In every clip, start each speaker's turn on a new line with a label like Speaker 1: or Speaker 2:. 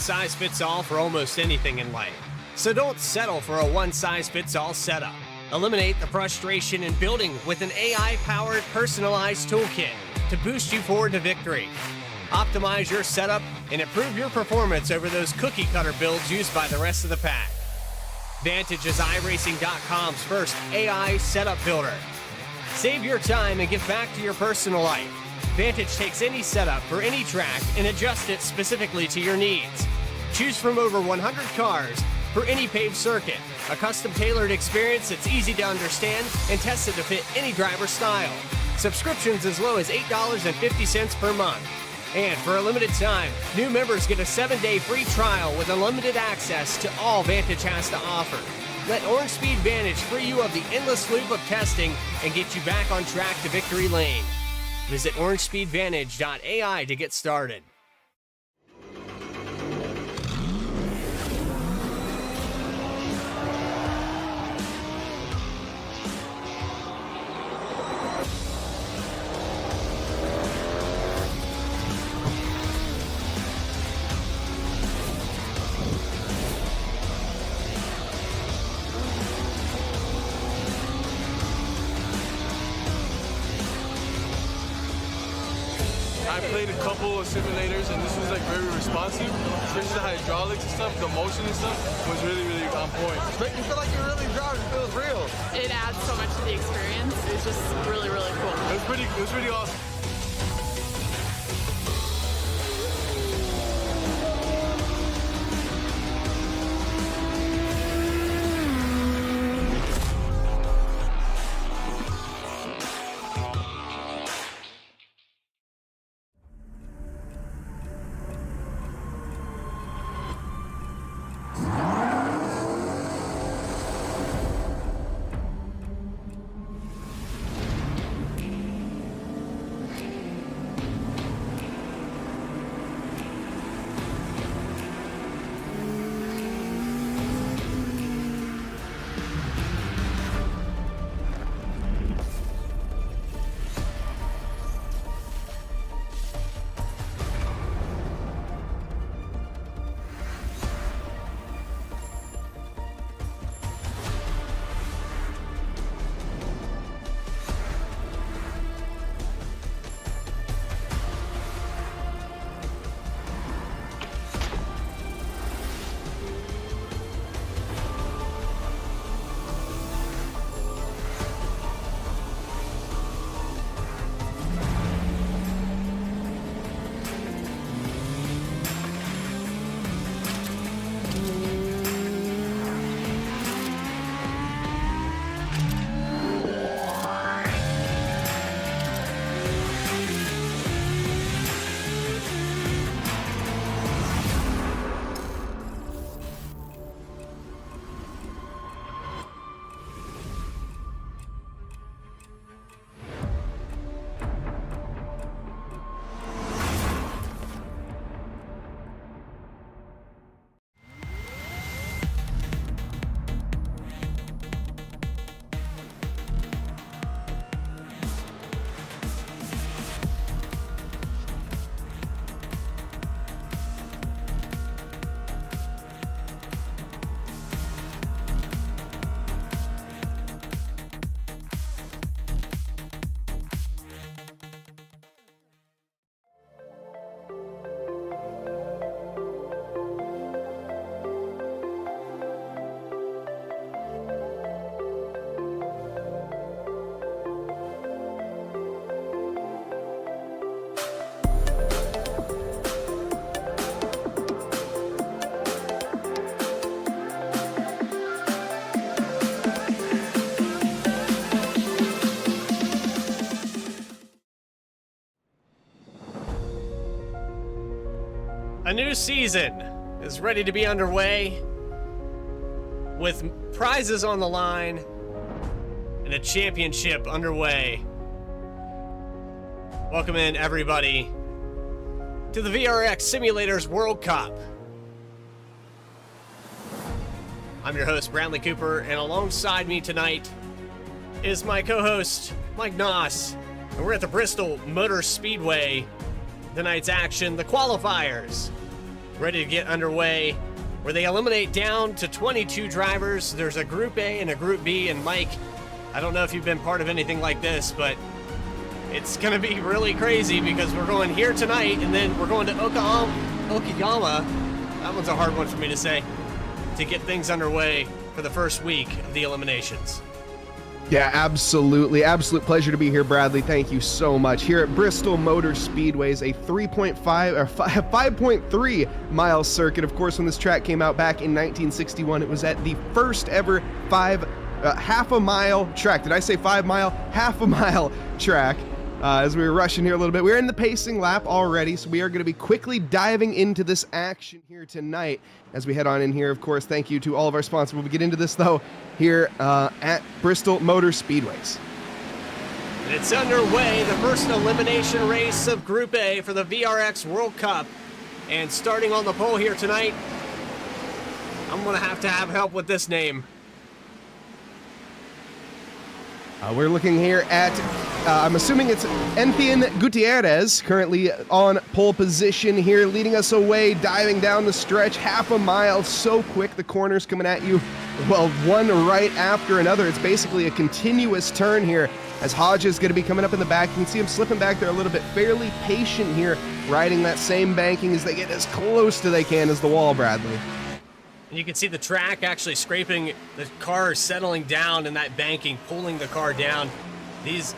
Speaker 1: one-size-fits-all for almost anything in life. So don't settle for a one-size-fits-all setup. Eliminate the frustration in building with an AI-powered personalized toolkit to boost you forward to victory. Optimize your setup and improve your performance over those cookie-cutter builds used by the rest of the pack. Vantage is iRacing.com's first AI setup builder. Save your time and give back to your personal life. Vantage takes any setup for any track and adjusts it specifically to your needs. Choose from over 100 cars for any paved circuit. A custom-tailored experience that's easy to understand and tested to fit any driver style. Subscriptions as low as $8.50 per month. And for a limited time, new members get a 7-day free trial with unlimited access to all Vantage has to offer. Let Orange Speed Vantage free you of the endless loop of testing and get you back on track to victory lane. Visit orangespeedvantage.ai to get started.
Speaker 2: I played a couple of simulators and this was like very responsive, especially the hydraulics and stuff, the motion and stuff was really, really on point.
Speaker 3: Make you feel like you're really driving, it feels real.
Speaker 4: It adds so much to the experience. It's just really, really cool.
Speaker 2: It was pretty awesome.
Speaker 1: A new season is ready to be underway with prizes on the line and a championship underway. Welcome in, everybody, to the VRX Simulators World Cup. I'm your host, Bradley Cooper, and alongside me tonight is my co-host, Mike Noss, and we're at the Bristol Motor Speedway. Tonight's action, the Qualifiers. ready to get underway, where they eliminate down to 22 drivers. There's a Group A and a Group B, and Mike, I don't know if you've been part of anything like this, but it's going to be really crazy because we're going here tonight, and then we're going to Okiyama. That one's a hard one for me to say, to get things underway for the first week of the eliminations.
Speaker 5: Yeah, absolutely. Absolute pleasure to be here, Bradley. Thank you so much. Here at Bristol Motor Speedway's a 5.3 mile circuit. Of course, when this track came out back in 1961, it was at the first ever half a mile track. Did I say 5 mile? Half a mile track. As we were rushing here a little bit, we're in the pacing lap already, so we are going to be quickly diving into this action here tonight as we head on in here. Of course, thank you to all of our sponsors. We'll get into this, though, here at Bristol Motor Speedways.
Speaker 1: It's underway, the first elimination race of Group A for the VRX World Cup. And starting on the pole here tonight, I'm going to have help with this name.
Speaker 5: We're looking here at, I'm assuming it's Ethan Gutierrez, currently on pole position here, leading us away, diving down the stretch, half a mile, so quick, the corners coming at you, well, one right after another. It's basically a continuous turn here, as Hodge is going to be coming up in the back. You can see him slipping back there a little bit, fairly patient here, riding that same banking as they get as close to they can as the wall, Bradley.
Speaker 1: And you can see the track actually scraping, the car settling down, and that banking pulling the car down.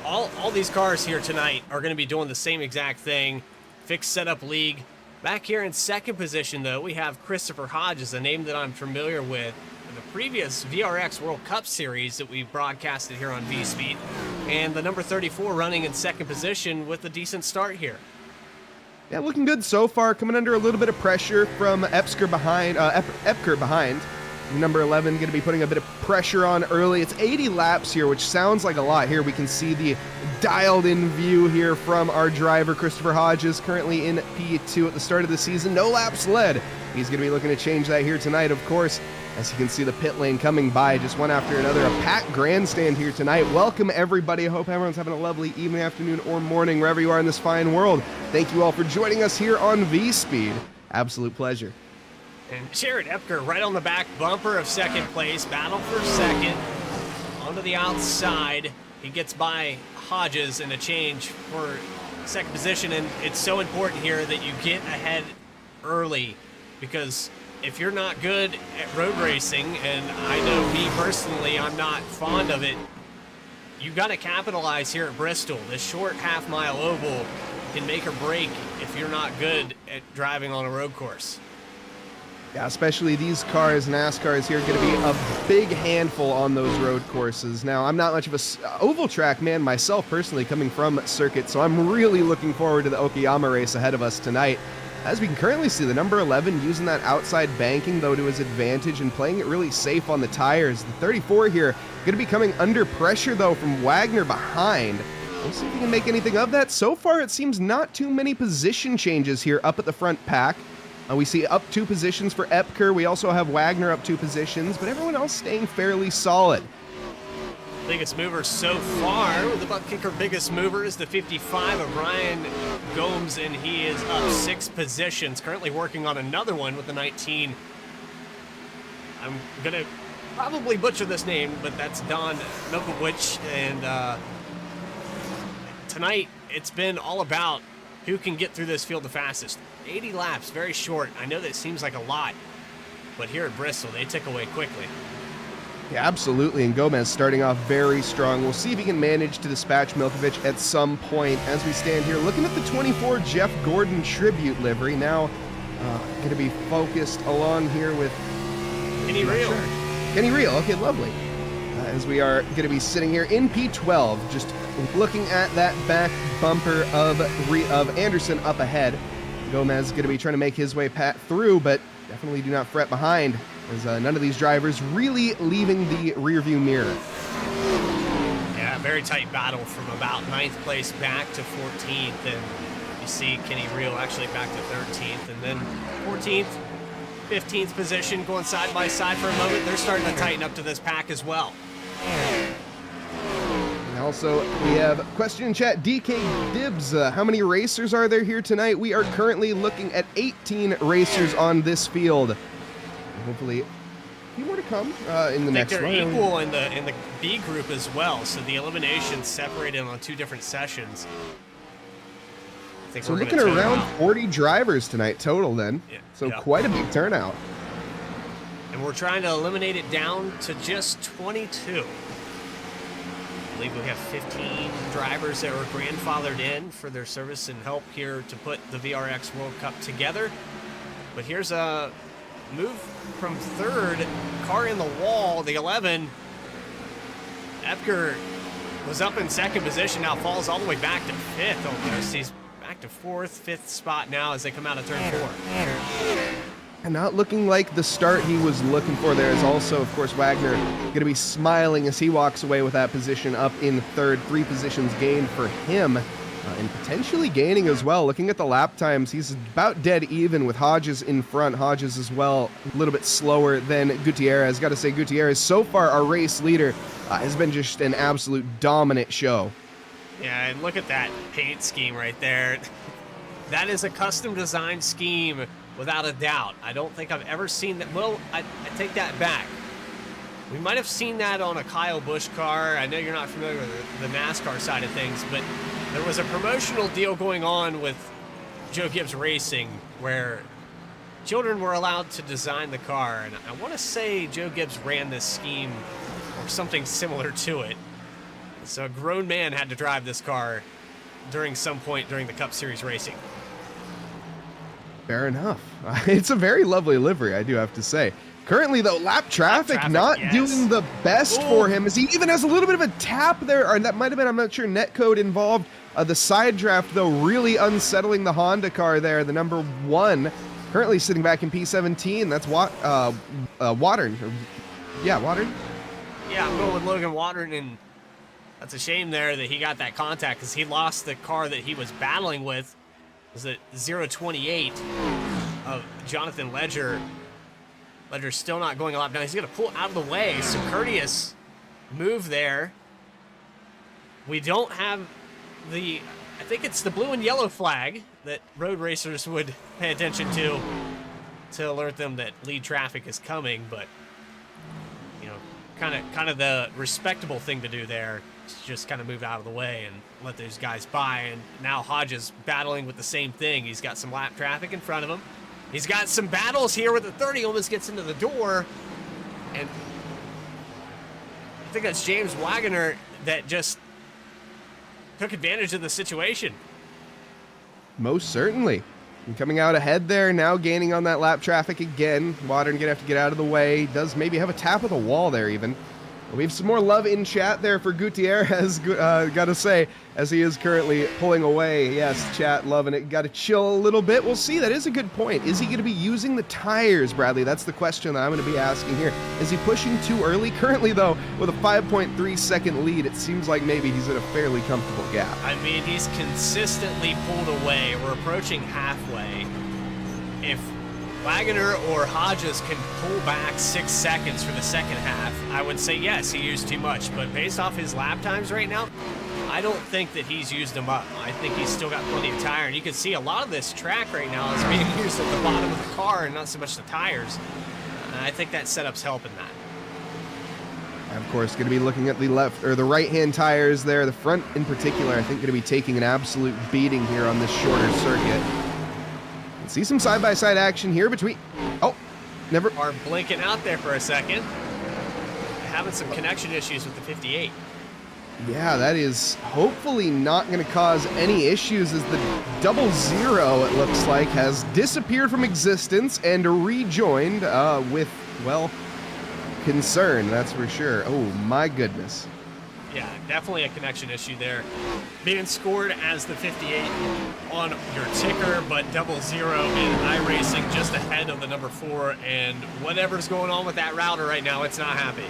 Speaker 1: All these cars here tonight are going to be doing the same exact thing. Fixed setup league. Back here in second position, though, we have Christopher Hodges, a name that I'm familiar with in the previous VRX World Cup series that we broadcasted here on V-Speed. And the number 34 running in second position with a decent start here.
Speaker 5: Yeah, looking good so far, coming under a little bit of pressure from Epker behind. Number 11 going to be putting a bit of pressure on early. It's 80 laps here, which sounds like a lot. Here we can see the dialed-in view here from our driver, Christopher Hodges, currently in P2 at the start of the season. No laps led. He's going to be looking to change that here tonight, of course. As you can see, the pit lane coming by just one after another. A packed grandstand here tonight. Welcome, everybody. I hope everyone's having a lovely evening, afternoon, or morning, wherever you are in this fine world. Thank you all for joining us here on V-Speed. Absolute pleasure.
Speaker 1: And Jared Epker right on the back bumper of second place. Battle for second. Onto the outside. He gets by Hodges in a change for second position. And it's so important here that you get ahead early, because if you're not good at road racing, and I know me personally, I'm not fond of it, you got to capitalize here at Bristol. This short half-mile oval can make or break if you're not good at driving on a road course.
Speaker 5: Yeah, especially these cars, NASCARs here, going to be a big handful on those road courses. Now, I'm not much of a oval track man myself, personally, coming from circuit, so I'm really looking forward to the Okiyama race ahead of us tonight. As we can currently see, the number 11 using that outside banking, though, to his advantage and playing it really safe on the tires. The 34 here going to be coming under pressure, though, from Wagner behind. We'll see if he can make anything of that. So far, it seems not too many position changes here up at the front pack. We see up 2 positions for Epker. We also have Wagner up 2 positions, but everyone else staying fairly solid.
Speaker 1: Biggest mover so far, the butt kicker biggest mover is the 55 of Ryan Gomes, and he is up 6 positions, currently working on another one with the 19. I'm going to probably butcher this name, but that's Don Nokovic, and tonight it's been all about who can get through this field the fastest. 80 laps, very short. I know that seems like a lot, but here at Bristol, they tick away quickly.
Speaker 5: Yeah, absolutely, and Gomez starting off very strong. We'll see if he can manage to dispatch Milkovic at some point. As we stand here, looking at the 24 Jeff Gordon tribute livery. Now, going to be focused along here with
Speaker 1: Kenny Reel.
Speaker 5: Sure. Kenny Reel, okay, lovely. As we are going to be sitting here in P12, just looking at that back bumper of Anderson up ahead. Gomez is going to be trying to make his way through, but definitely do not fret behind, as none of these drivers really leaving the rearview mirror.
Speaker 1: Yeah, very tight battle from about 9th place back to 14th, and you see Kenny Reel actually back to 13th, and then 14th, 15th position going side by side for a moment. They're starting to tighten up to this pack as well.
Speaker 5: Now Also, we have a question in chat. DK Dibs, how many racers are there here tonight? We are currently looking at 18 racers on this field. Hopefully, a few more to come in the next one.
Speaker 1: They're equal in the B group as well, so the elimination's separated on 2 different sessions.
Speaker 5: So we're looking at around 40 drivers tonight total then.
Speaker 1: Yeah,
Speaker 5: so quite a big turnout.
Speaker 1: And we're trying to eliminate it down to just 22. I believe we have 15 drivers that were grandfathered in for their service and help here to put the VRX World Cup together. But here's a move from third, car in the wall, the 11. Epker was up in second position, now falls all the way back to fifth almost. He's back to fourth, fifth spot now as they come out of turn 4.
Speaker 5: And not looking like the start he was looking for. There is also, of course, Wagner going to be smiling as he walks away with that position up in third. 3 positions gained for him, and potentially gaining as well. Looking at the lap times, he's about dead even with Hodges in front. Hodges as well, a little bit slower than Gutierrez. Got to say, Gutierrez, so far our race leader, has been just an absolute dominant show.
Speaker 1: Yeah, and look at that paint scheme right there. That is a custom designed scheme. Without a doubt. I don't think I've ever seen that. Well, I take that back. We might have seen that on a Kyle Busch car. I know you're not familiar with the NASCAR side of things, but there was a promotional deal going on with Joe Gibbs Racing where children were allowed to design the car. And I want to say Joe Gibbs ran this scheme or something similar to it. So a grown man had to drive this car during some point during the Cup Series racing.
Speaker 5: Fair enough. It's a very lovely livery, I do have to say. Currently, though, lap traffic not doing the best for him, as he even has a little bit of a tap there, or that might have been, I'm not sure, netcode involved. The side draft, though, really unsettling the Honda car there, the number 1, currently sitting back in P17. That's Watern. Yeah, Watern?
Speaker 1: Yeah, I'm going with Logan Watern, and that's a shame there that he got that contact, because he lost the car that he was battling with. Was it 028 of Jonathan Ledger. Ledger's still not going a lap down. He's going to pull out of the way. So courteous move there. We don't have the, I think it's the blue and yellow flag that road racers would pay attention to alert them that lead traffic is coming. But, you know, kind of the respectable thing to do there. Just kind of move out of the way and let those guys by. And now Hodges battling with the same thing. He's got some lap traffic in front of him. He's got some battles here with the 30, almost gets into the door. And I think that's James Wagner that just took advantage of the situation.
Speaker 5: Most certainly. And coming out ahead there, now gaining on that lap traffic again. Watern going to have to get out of the way. Does maybe have a tap of the wall there even. We have some more love in chat there for Gutierrez, got to say, as he is currently pulling away. Yes, chat, loving it. Got to chill a little bit. We'll see. That is a good point. Is he going to be using the tires, Bradley? That's the question that I'm going to be asking here. Is he pushing too early? Currently, though, with a 5.3 second lead, it seems like maybe he's in a fairly comfortable gap.
Speaker 1: I mean, he's consistently pulled away. We're approaching halfway. If Wagner or Hodges can pull back 6 seconds for the second half, I would say yes, he used too much. But based off his lap times right now, I don't think that he's used them up. I think he's still got plenty of tire. And you can see a lot of this track right now is being used at the bottom of the car and not so much the tires. And I think that setup's helping that.
Speaker 5: Of course, going to be looking at the left or the right-hand tires there. The front in particular, I think, going to be taking an absolute beating here on this shorter circuit. See some side-by-side action here between... Oh, never...
Speaker 1: Are blinking out there for a second. Having some connection issues with the 58.
Speaker 5: Yeah, that is hopefully not going to cause any issues as the 00, it looks like, has disappeared from existence and rejoined with, well, concern, that's for sure. Oh, my goodness.
Speaker 1: Yeah, definitely a connection issue there. Being scored as the 58 on your ticker, but 00 in iRacing just ahead of the number 4, and whatever's going on with that router right now, it's not happy.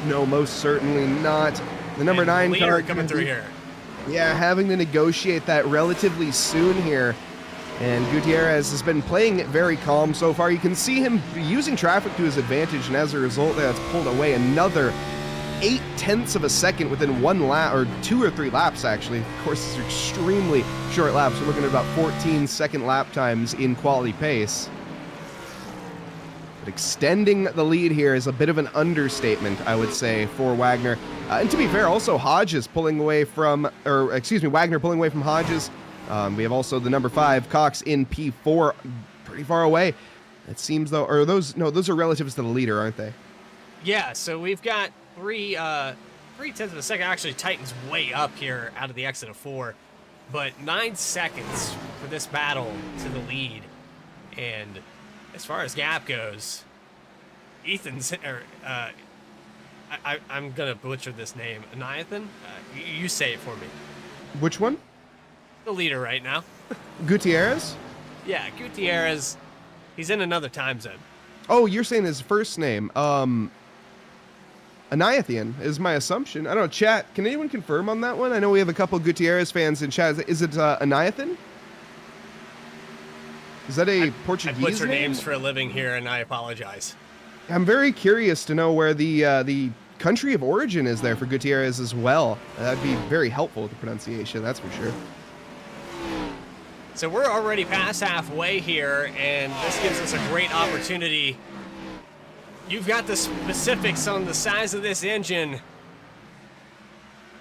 Speaker 5: No, most certainly not. The number 9 car
Speaker 1: coming through here.
Speaker 5: Yeah, having to negotiate that relatively soon here. And Gutierrez has been playing it very calm so far. You can see him using traffic to his advantage, and as a result, that's pulled away another 0.8 of a second within 1 lap, or 2 or 3 laps actually. Of course, these are extremely short laps. We're looking at about 14-second lap times in quality pace. But extending the lead here is a bit of an understatement, I would say, for Wagner. And to be fair, also Hodges pulling away from, or excuse me, Wagner pulling away from Hodges. We have also the number 5, Cox in P4, pretty far away. It seems though, or those are relatives to the leader, aren't they?
Speaker 1: Yeah, so we've got 3/10 of a second. Actually, tightens way up here out of the exit of 4. But 9 seconds for this battle to the lead. And as far as gap goes, Ethan's, I'm going to butcher this name. Anathan? You say it for me.
Speaker 5: Which one?
Speaker 1: The leader right now.
Speaker 5: Gutierrez?
Speaker 1: Yeah, Gutierrez. He's in another time zone.
Speaker 5: Oh, you're saying his first name. Anathan is my assumption. I don't know, chat, can anyone confirm on that one? I know we have a couple Gutierrez fans in chat. Is it Anathan? Is that a Portuguese name? I butcher
Speaker 1: names for a living here, and I apologize.
Speaker 5: I'm very curious to know where the country of origin is there for Gutierrez as well. That'd be very helpful with the pronunciation, that's for sure.
Speaker 1: So we're already past halfway here, and this gives us a great opportunity. You've got the specifics on the size of this engine.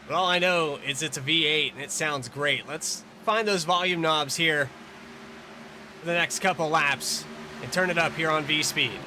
Speaker 1: But all I know is it's a V8, and it sounds great. Let's find those volume knobs here for the next couple laps and turn it up here on V-Speed.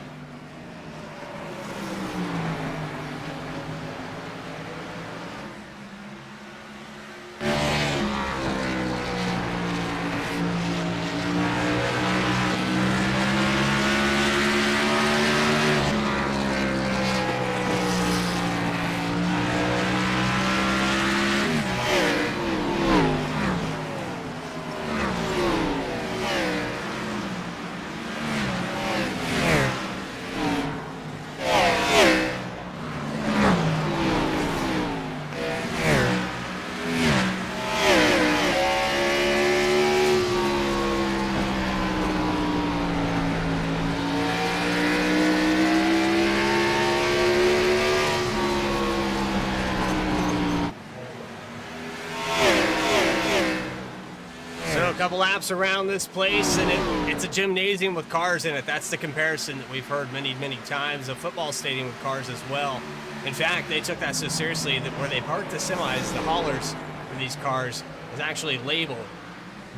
Speaker 1: Couple laps around this place, and it's a gymnasium with cars in it. That's the comparison that we've heard many times. A football stadium with cars as well. In fact, they took that so seriously that where they parked the semis, the haulers for these cars, was actually labeled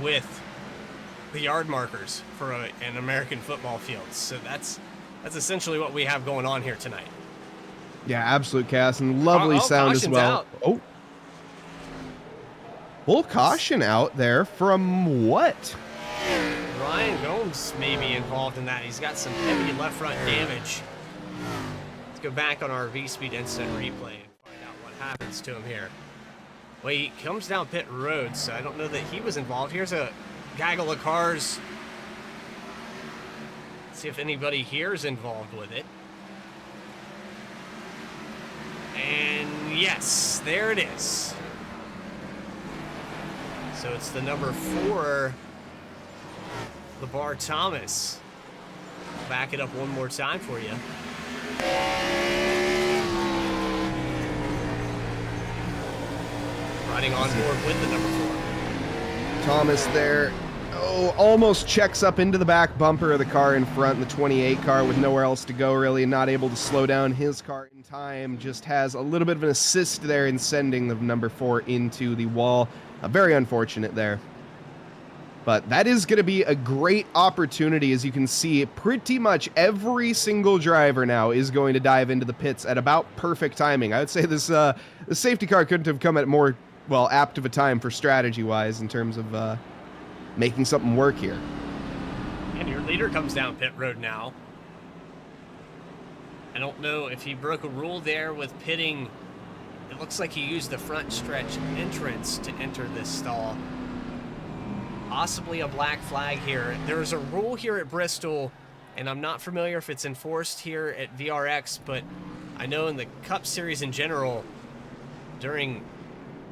Speaker 1: with the yard markers for an American football field. So that's essentially what we have going on here tonight.
Speaker 5: Yeah, absolute chaos and lovely sound as well.
Speaker 1: Out.
Speaker 5: Oh. Full caution out there from what?
Speaker 1: Ryan Gomes may be involved in that. He's got some heavy left front damage. Let's go back on our V-Speed instant replay and find out what happens to him here. Well, he comes down pit road, so I don't know that he was involved. Here's a gaggle of cars. Let's see if anybody here is involved with it. And yes, there it is. So it's the number 4, LeVar Thomas. I'll back it up one more time for you. Riding on board with the number 4.
Speaker 5: Thomas there. Oh, almost checks up into the back bumper of the car in front, the 28 car, with nowhere else to go, really, and not able to slow down his car in time. Just has a little bit of an assist there in sending the number 4 into the wall. Very unfortunate there. But that is going to be a great opportunity. As you can see, pretty much every single driver now is going to dive into the pits at about perfect timing. I would say this the safety car couldn't have come at more, well, apt of a time for strategy-wise in terms of making something work here.
Speaker 1: And your leader comes down pit road now. I don't know if he broke a rule there with pitting. It looks like he used the front stretch entrance to enter this stall. Possibly a black flag here. There's a rule here at Bristol, and I'm not familiar if it's enforced here at VRX, but I know in the Cup Series in general, during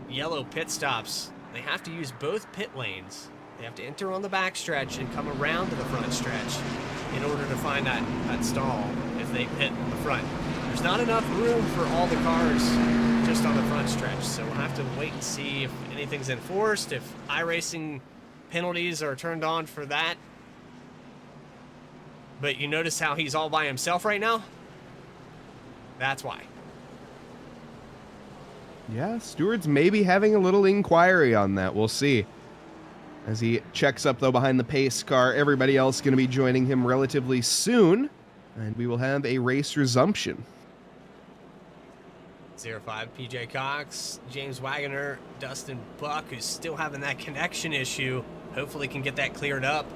Speaker 1: yellow pit stops, they have to use both pit lanes. They have to enter on the back stretch and come around to the front stretch in order to find that stall if they pit the front. there's not enough room for all the cars just on the front stretch, so we'll have to wait and see if anything's enforced, if iRacing penalties are turned on for that. But you notice how he's all by himself right now? That's why.
Speaker 5: Yeah, Stewart's maybe having a little inquiry on that. We'll see. As he checks up, though, behind the pace car, everybody else going to be joining him relatively soon, and we will have a race resumption.
Speaker 1: 05 PJ Cox, James Wagoner, Dustin Buck, who's still having that connection issue. Hopefully can get that cleared up.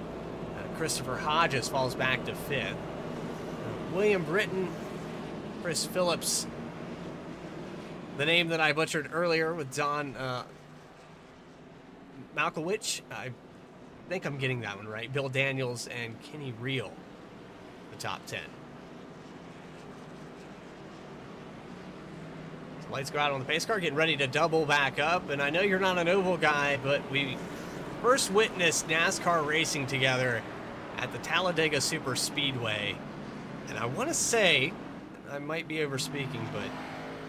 Speaker 1: Christopher Hodges falls back to 5th. William Britton, Chris Phillips, the name that I butchered earlier with Don Malkowicz. I think I'm getting that one right. Bill Daniels and Kenny Reel, the top 10. So lights go out on the pace car, getting ready to double back up. And I know you're not an oval guy, but we first witnessed NASCAR racing together at the Talladega Super Speedway. And I want to say, I might be over speaking, but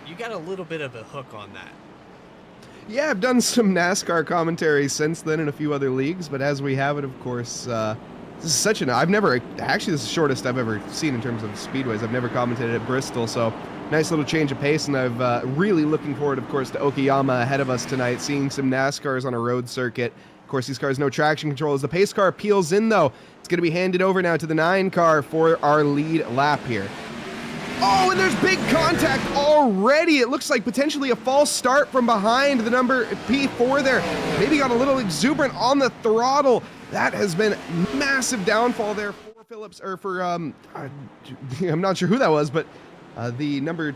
Speaker 1: you got a little bit of a hook on that.
Speaker 5: Yeah, I've done some NASCAR commentary since then in a few other leagues, but as we have it, of course, this is such this is the shortest I've ever seen in terms of speedways. I've never commentated at Bristol, so nice little change of pace, and I've really looking forward, of course, to Okiyama ahead of us tonight, seeing some NASCARs on a road circuit. Of course, these cars no traction control. As the pace car peels in, though, it's going to be handed over now to the 9 car for our lead lap here. Oh, and there's big contact already. It looks like potentially a false start from behind the number P4 there. Maybe got a little exuberant on the throttle. That has been massive downfall there for Phillips, or for, I'm not sure who that was, but the number,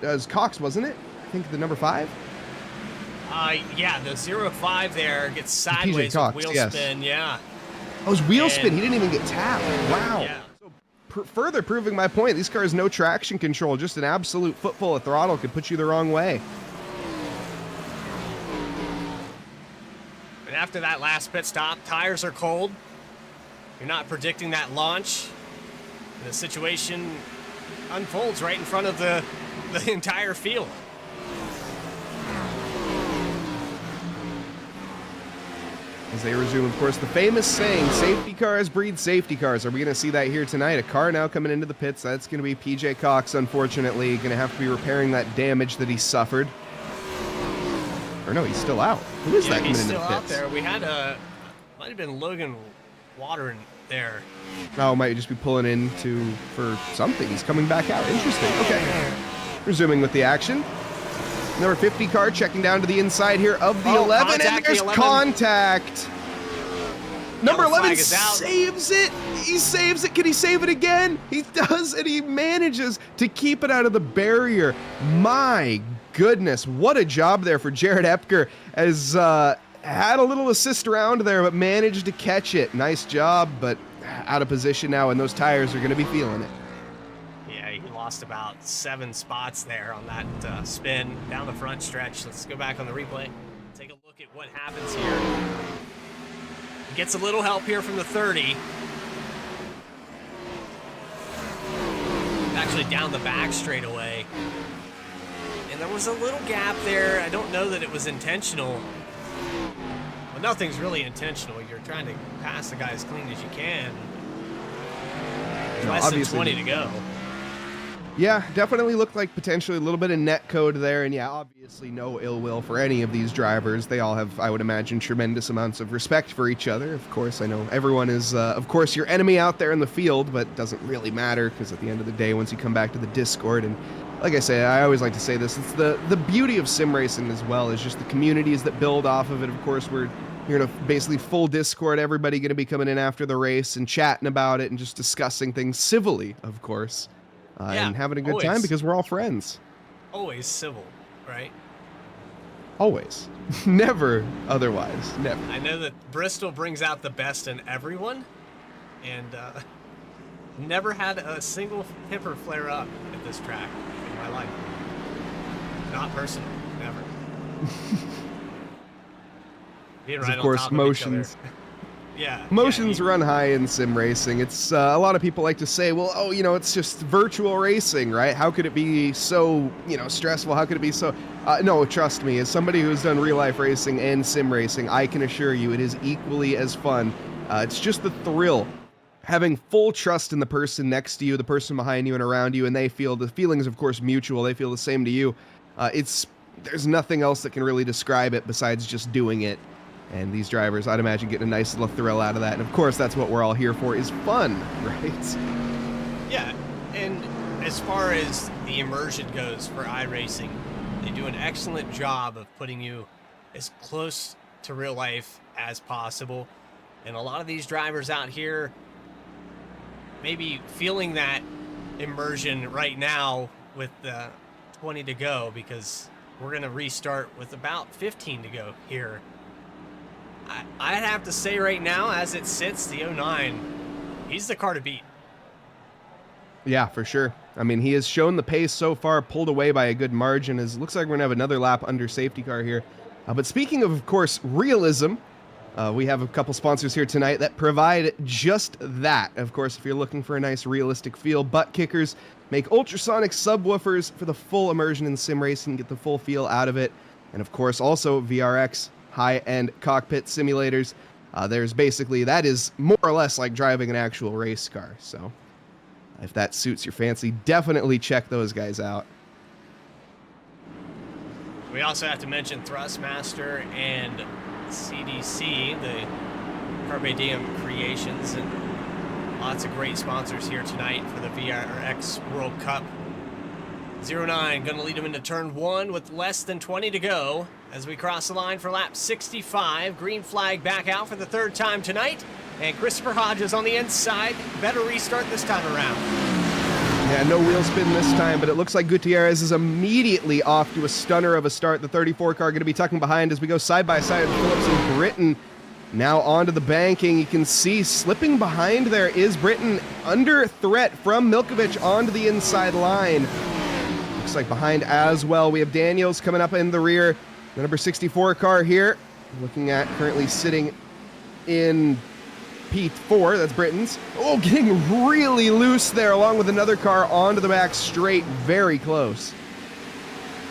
Speaker 5: was Cox, wasn't it? I think the number 5?
Speaker 1: Yeah, the 05 there gets sideways
Speaker 5: Cox,
Speaker 1: with wheel
Speaker 5: yes.
Speaker 1: spin, yeah.
Speaker 5: Oh, it was wheel spin. He didn't even get tapped. Wow.
Speaker 1: Yeah.
Speaker 5: Further proving my point, these cars no traction control, just an absolute footful of throttle could put you the wrong way.
Speaker 1: And after that last pit stop, tires are cold. You're not predicting that launch. And the situation unfolds right in front of the entire field.
Speaker 5: As they resume, of course, the famous saying, safety cars breed safety cars. Are we going to see that here tonight? A car now coming into the pits. That's going to be PJ Cox, unfortunately. Going to have to be repairing that damage that he suffered. Or no, he's still out. Who is that coming into the pits?
Speaker 1: He's still out there. We had might have been Logan Watering there.
Speaker 5: Oh, might just be pulling in for something. He's coming back out. Interesting. Okay. Resuming with the action. Number 50 car checking down to the inside here of the 11, and there's contact. Number 11 saves it. He saves it. Can he save it again? He does, and he manages to keep it out of the barrier. My goodness, what a job there for Jared Epker, as had a little assist around there, but managed to catch it. Nice job, but out of position now, and those tires are going to be feeling it.
Speaker 1: Lost about 7 spots there on that spin down the front stretch. Let's go back on the replay. Take a look at what happens here. He gets a little help here from the 30. Actually down the back straight away. And there was a little gap there. I don't know that it was intentional. Well, nothing's really intentional. You're trying to pass the guy as clean as you can. Less than 20 to go.
Speaker 5: Yeah, definitely looked like potentially a little bit of net code there, and yeah, obviously no ill will for any of these drivers. They all have, I would imagine, tremendous amounts of respect for each other. Of course, I know everyone is, of course, your enemy out there in the field, but it doesn't really matter, because at the end of the day, once you come back to the Discord, and like I say, I always like to say this, it's the beauty of sim racing as well, is just the communities that build off of it. Of course, you're in a basically full Discord, everybody going to be coming in after the race and chatting about it and just discussing things civilly, of course. And having a good time because we're all friends.
Speaker 1: Always civil, right?
Speaker 5: Always. Never otherwise. Never.
Speaker 1: I know that Bristol brings out the best in everyone, and never had a single temper flare up at this track in my life. Not personally, never.
Speaker 5: Of course, motions.
Speaker 1: Yeah.
Speaker 5: Emotions run high in sim racing. It's a lot of people like to say, well, oh, it's just virtual racing, right? How could it be so, stressful? How could it be so? No, trust me, as somebody who's done real life racing and sim racing, I can assure you it is equally as fun. It's just the thrill. Having full trust in the person next to you, the person behind you and around you, and they feel the feelings, of course, mutual. They feel the same to you. There's nothing else that can really describe it besides just doing it. And these drivers, I'd imagine, getting a nice little thrill out of that. And of course, that's what we're all here for, is fun, right?
Speaker 1: Yeah, and as far as the immersion goes for iRacing, they do an excellent job of putting you as close to real life as possible. And a lot of these drivers out here maybe feeling that immersion right now with 20 to go, because we're going to restart with about 15 to go here. I'd have to say right now, as it sits, the 09, he's the car to beat.
Speaker 5: Yeah, for sure. I mean, he has shown the pace so far, pulled away by a good margin. It looks like we're going to have another lap under safety car here. But speaking of course, realism, we have a couple sponsors here tonight that provide just that. Of course, if you're looking for a nice realistic feel, Butt Kickers make ultrasonic subwoofers for the full immersion in sim racing, get the full feel out of it. And of course, also VRX high-end cockpit simulators. There's basically, that is more or less like driving an actual race car. So if that suits your fancy, definitely check those guys out.
Speaker 1: We also have to mention Thrustmaster and CDC, the Carpe Diem Creations, and lots of great sponsors here tonight for the VRX World Cup. 09 going to lead him into turn 1 with less than 20 to go as we cross the line for lap 65. Green flag back out for the third time tonight, and Christopher Hodges on the inside. Better restart this time around.
Speaker 5: Yeah, no wheel spin this time, but it looks like Gutierrez is immediately off to a stunner of a start. The 34 car going to be tucking behind as we go side by side with Phillips and Britton. Now onto the banking. You can see slipping behind there is Britton, under threat from Milkovich onto the inside line. Looks like behind as well, we have Daniels coming up in the rear. The number 64 car here, looking at currently sitting in P4, that's Britton's. Oh, getting really loose there, along with another car onto the back straight, very close.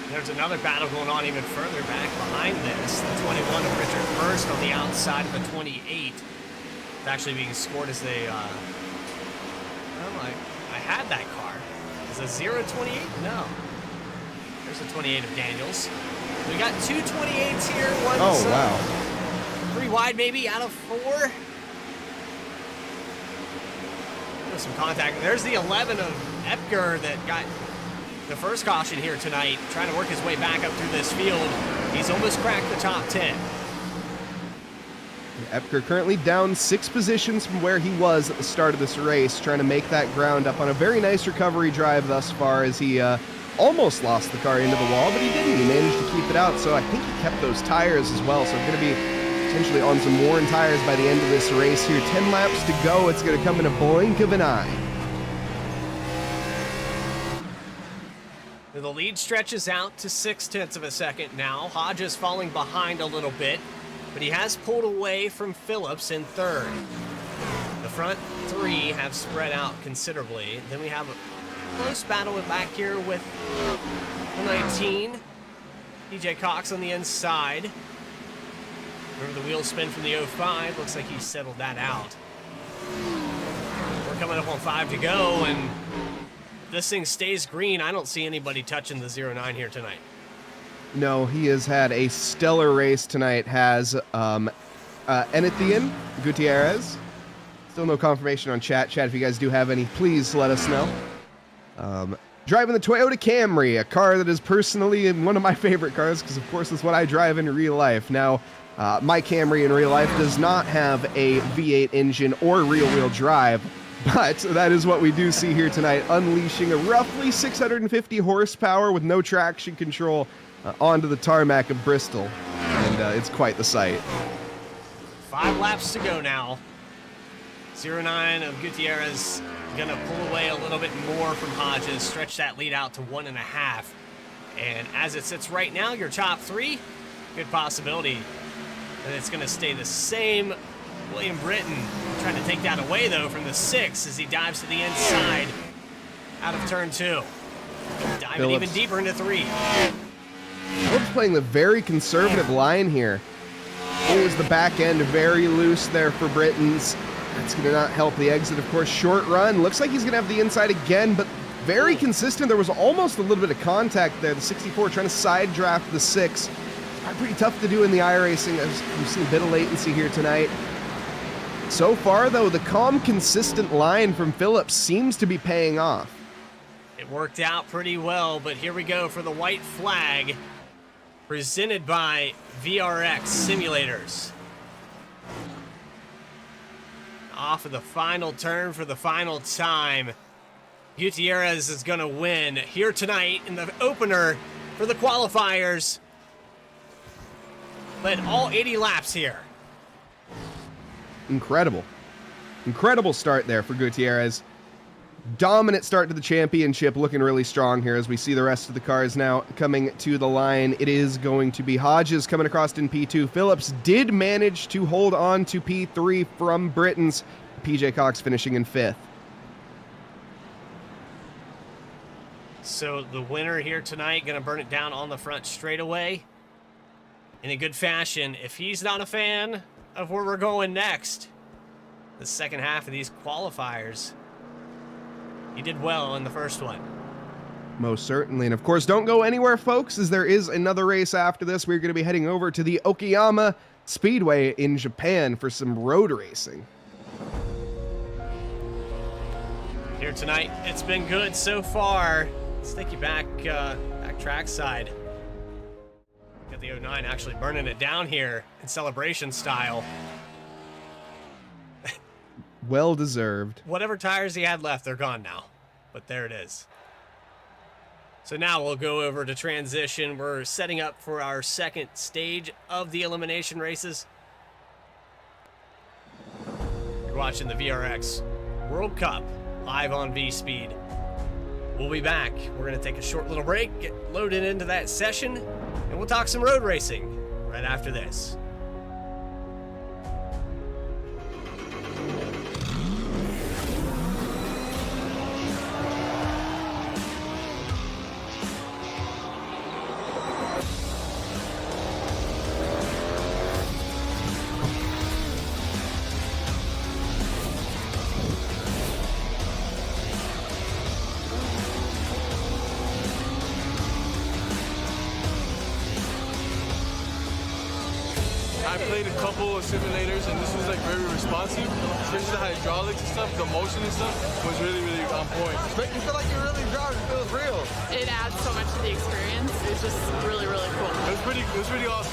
Speaker 1: There's another battle going on even further back behind this. The 21 of Richard Hurst on the outside of the 28. It's actually being scored as they, I had that car. Is it 028? No. There's the 28 of Daniels. We got two 28s here. One's
Speaker 5: wow.
Speaker 1: 3 wide maybe out of 4. There's some contact. There's the 11 of Epker that got the first caution here tonight, trying to work his way back up through this field. He's almost cracked the top 10.
Speaker 5: Epker currently down 6 positions from where he was at the start of this race, trying to make that ground up on a very nice recovery drive thus far, as he almost lost the car into the wall, but he didn't. He managed to keep it out, so I think he kept those tires as well, so going to be potentially on some worn tires by the end of this race here. 10 laps to go. It's going to come in a blink of an eye.
Speaker 1: The lead stretches out to 0.6 of a second now. Hodges falling behind a little bit, but he has pulled away from Phillips in third. The front 3 have spread out considerably. Then we have a close battle back here with 19. DJ Cox on the inside. Remember the wheel spin from the 05. Looks like he settled that out. We're coming up on 5 to go, and this thing stays green. I don't see anybody touching the 09 here tonight.
Speaker 5: No, he has had a stellar race tonight. Has Enethian Gutierrez. Still no confirmation on chat. Chat, if you guys do have any, please let us know. Driving the Toyota Camry, a car that is personally one of my favorite cars, because of course it's what I drive in real life. Now, my Camry in real life does not have a V8 engine or rear-wheel drive, but that is what we do see here tonight, unleashing a roughly 650 horsepower with no traction control onto the tarmac of Bristol, and it's quite the sight.
Speaker 1: 5 laps to go now. 09 of Gutierrez going to pull away a little bit more from Hodges, stretch that lead out to 1.5. And as it sits right now, your top 3, good possibility that it's going to stay the same William Britton trying to take that away, though, from the 6 as he dives to the inside out of turn 2. Diving even deeper into 3.
Speaker 5: Phillips playing the very conservative line here. Always the back end very loose there for Britton's. That's going to not help the exit, of course. Short run. Looks like he's going to have the inside again, but very consistent. There was almost a little bit of contact there. The 64 trying to side draft the 6. Pretty tough to do in the iRacing. We've seen a bit of latency here tonight. So far, though, the calm, consistent line from Phillips seems to be paying off.
Speaker 1: It worked out pretty well, but here we go for the white flag presented by VRX Simulators. Off of the final turn for the final time. Gutierrez is going to win here tonight in the opener for the qualifiers. Led all 80 laps here.
Speaker 5: Incredible. Incredible start there for Gutierrez. Dominant start to the championship, looking really strong here as we see the rest of the cars now coming to the line. It is going to be Hodges coming across in P2. Phillips did manage to hold on to P3 from Britton's. PJ Cox finishing in 5th.
Speaker 1: So the winner here tonight going to burn it down on the front straightaway in a good fashion. If he's not a fan of where we're going next, the second half of these qualifiers, he did well in the first one.
Speaker 5: Most certainly. And of course, don't go anywhere, folks, as there is another race after this. We're going to be heading over to the Okiyama Speedway in Japan for some road racing.
Speaker 1: Here tonight, it's been good so far. Let's take you back trackside. Got the 09 actually burning it down here in celebration style.
Speaker 5: Well deserved.
Speaker 1: Whatever tires he had left, they're gone now. But there it is. So now we'll go over to transition. We're setting up for our second stage of the elimination races. You're watching the VRX World Cup live on V-Speed. We'll be back. We're going to take a short little break, get loaded into that session, and we'll talk some road racing right after this.
Speaker 2: I played a couple of simulators and this was like very responsive, especially the hydraulics and stuff, the motion and stuff was really, really on point.
Speaker 3: Make you feel like you're really driving, it feels real.
Speaker 4: It adds so much to the experience. It's just really, really cool.
Speaker 2: It was pretty awesome.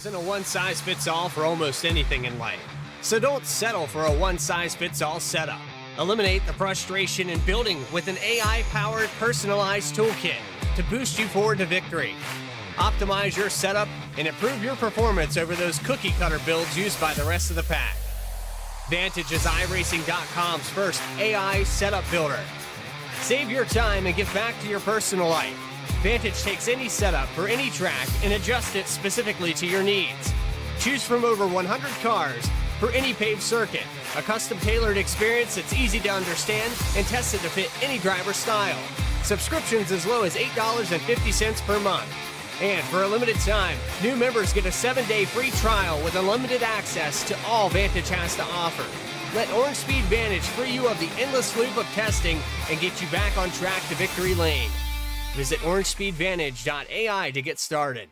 Speaker 1: isn't a one-size-fits-all for almost anything in life. So don't settle for a one-size-fits-all setup. Eliminate the frustration in building with an AI-powered personalized toolkit to boost you forward to victory. Optimize your setup and improve your performance over those cookie-cutter builds used by the rest of the pack. Vantage is iRacing.com's first AI setup builder. Save your time and give back to your personal life. Vantage takes any setup for any track and adjusts it specifically to your needs. Choose from over 100 cars for any paved circuit, a custom-tailored experience that's easy to understand and tested to fit any driver style. Subscriptions as low as $8.50 per month. And for a limited time, new members get a 7-day free trial with unlimited access to all Vantage has to offer. Let Orange Speed Vantage free you of the endless loop of testing and get you back on track to victory lane. Visit orangespeedvantage.ai to get started.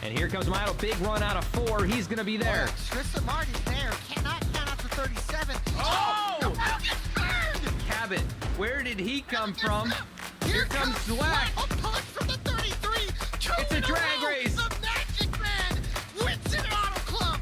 Speaker 6: And here comes Milo, big run out of 4. He's going to be there.
Speaker 3: Tristan Martin's there. Cannot count out to 37.
Speaker 6: Oh!
Speaker 3: The Milo gets burned!
Speaker 6: Cabot, where did he come from? Here comes Zwack.
Speaker 3: A punch from the 33.
Speaker 6: It's a drag race.
Speaker 3: The Magic Man wins it Auto Club.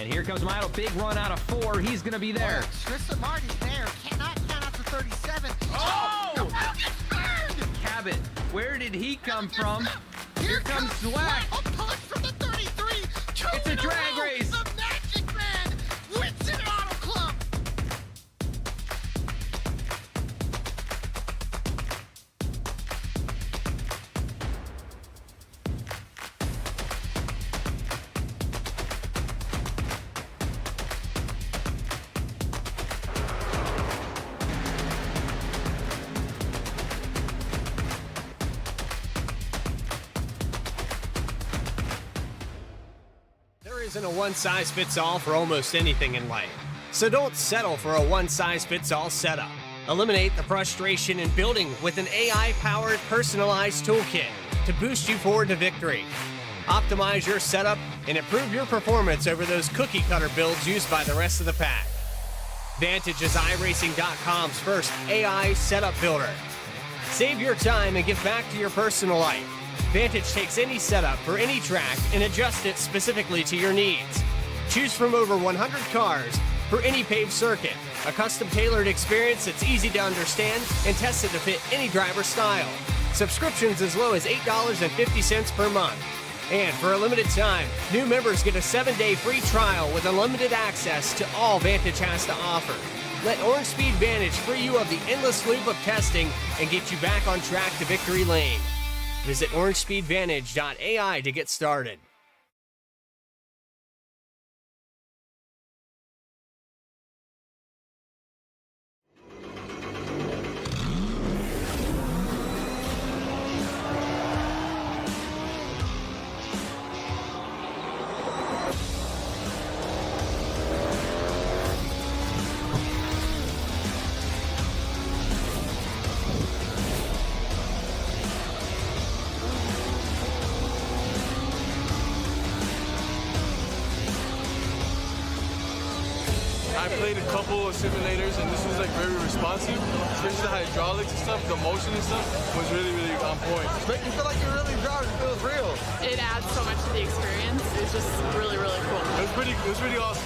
Speaker 6: And here comes Milo, big run out of 4. He's going to be there.
Speaker 3: Tristan Martin's there. Cannot count out to 37.
Speaker 6: Oh!
Speaker 3: No, gets burned!
Speaker 6: Cabot, where did he come from? Here comes
Speaker 3: Slack.
Speaker 6: Slack.
Speaker 3: A punch from the 33.
Speaker 6: It's a drag race.
Speaker 3: The Magic Man wins it Auto Club.
Speaker 1: There isn't a one-size-fits-all for almost anything in life. So don't settle for a one-size-fits-all setup. Eliminate the frustration in building with an AI-powered personalized toolkit to boost you forward to victory. Optimize your setup and improve your performance over those cookie-cutter builds used by the rest of the pack. Vantage is iRacing.com's first AI setup builder. Save your time and give back to your personal life. Vantage takes any setup for any track and adjusts it specifically to your needs. Choose from over 100 cars for any paved circuit, a custom-tailored experience that's easy to understand and tested to fit any driver style. Subscriptions as low as $8.50 per month. And for a limited time, new members get a 7-day free trial with unlimited access to all Vantage has to offer. Let Orange Speed Vantage free you of the endless loop of testing and get you back on track to victory lane. Visit orangespeedvantage.ai to get started.
Speaker 2: I played a couple of simulators and this was like very responsive, especially the hydraulics and stuff, the motion and stuff was really, really on point.
Speaker 7: Make you feel like you're really driving, it feels real.
Speaker 4: It adds so much to the experience. It's just really, really cool.
Speaker 2: It was pretty awesome.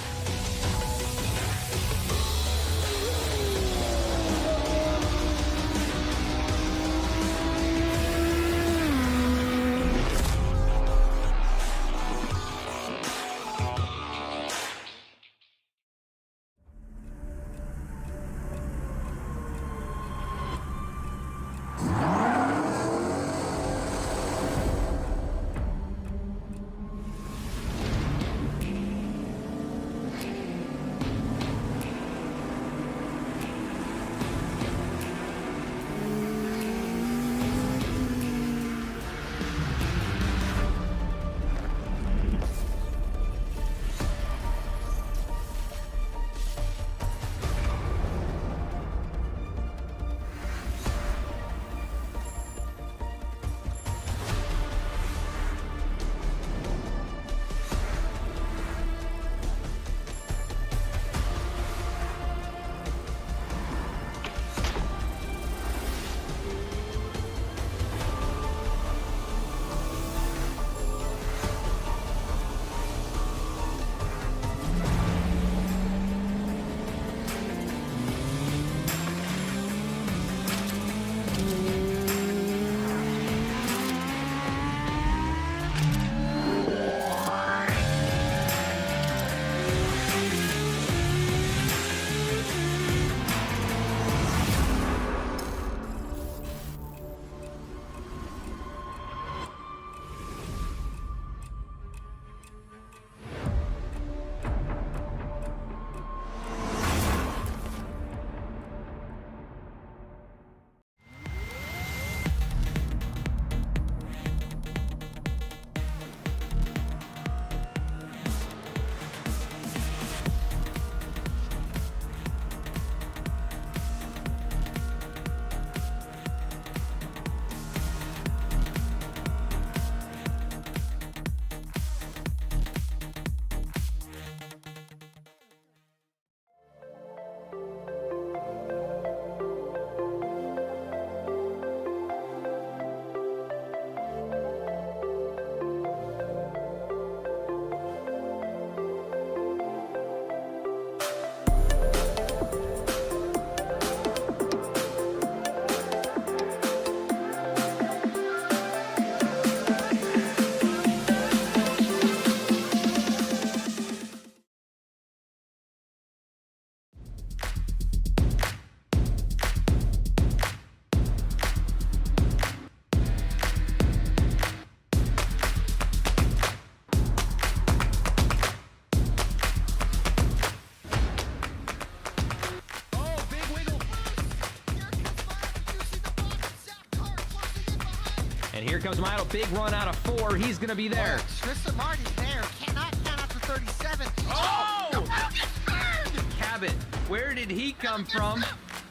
Speaker 6: And here comes Milo, big run out of 4. He's going to be there.
Speaker 3: Tristan Martin's there. Cannot count up to 37.
Speaker 6: Oh!
Speaker 3: The world is burned!
Speaker 6: Cabot, where did he come from?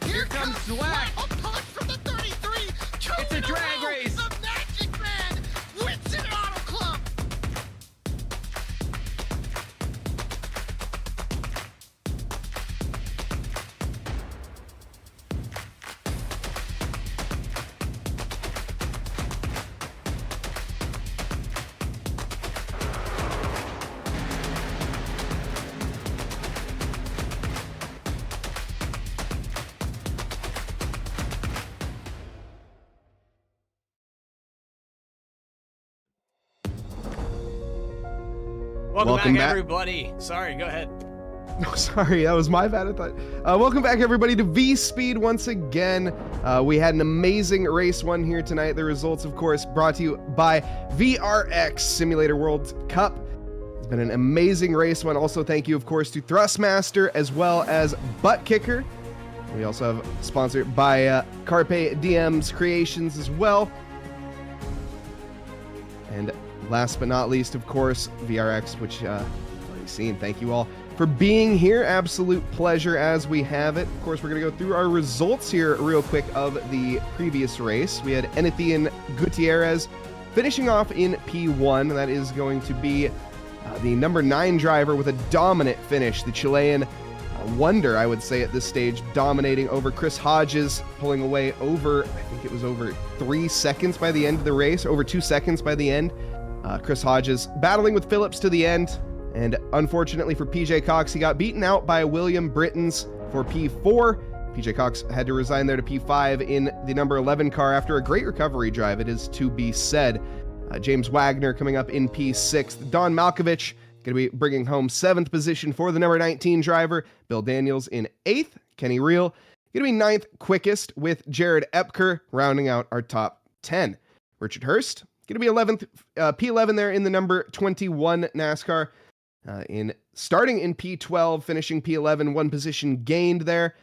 Speaker 6: Here comes Zwack.
Speaker 3: A punch from the 33.
Speaker 6: It's a drag race.
Speaker 3: The Magic Man wins it Auto Club.
Speaker 1: Welcome back, everybody. Sorry, go ahead.
Speaker 5: Oh, sorry, that was my bad. I thought. Welcome back, everybody, to V-Speed once again. We had an amazing race one here tonight. The results, of course, brought to you by VRX Simulator World Cup. It's been an amazing race one. Also, thank you, of course, to Thrustmaster as well as Butt Kicker. We also have sponsored by Carpe Diem's Creations as well. And last but not least, of course, VRX, which you've already seen. Thank you all for being here. Absolute pleasure as we have it. Of course, we're going to go through our results here real quick of the previous race. We had Enethian Gutierrez finishing off in P1. That is going to be the number 9 driver with a dominant finish. The Chilean wonder, I would say, at this stage, dominating over Chris Hodges, pulling away over, I think it was over 3 seconds by the end of the race, over 2 seconds by the end. Chris Hodges battling with Phillips to the end, and unfortunately for PJ Cox, he got beaten out by William Brittons for P4. PJ Cox had to resign there to P5 in the number 11 car after a great recovery drive, it is to be said. James Wagner coming up in P6. Don Malkovich going to be bringing home 7th position for the number 19 driver. Bill Daniels in 8th. Kenny Reel going to be 9th quickest, with Jared Epker rounding out our top 10. Richard Hurst going to be 11th, P11 there in the number 21 NASCAR. Starting in P12, finishing P11, 1 position gained there.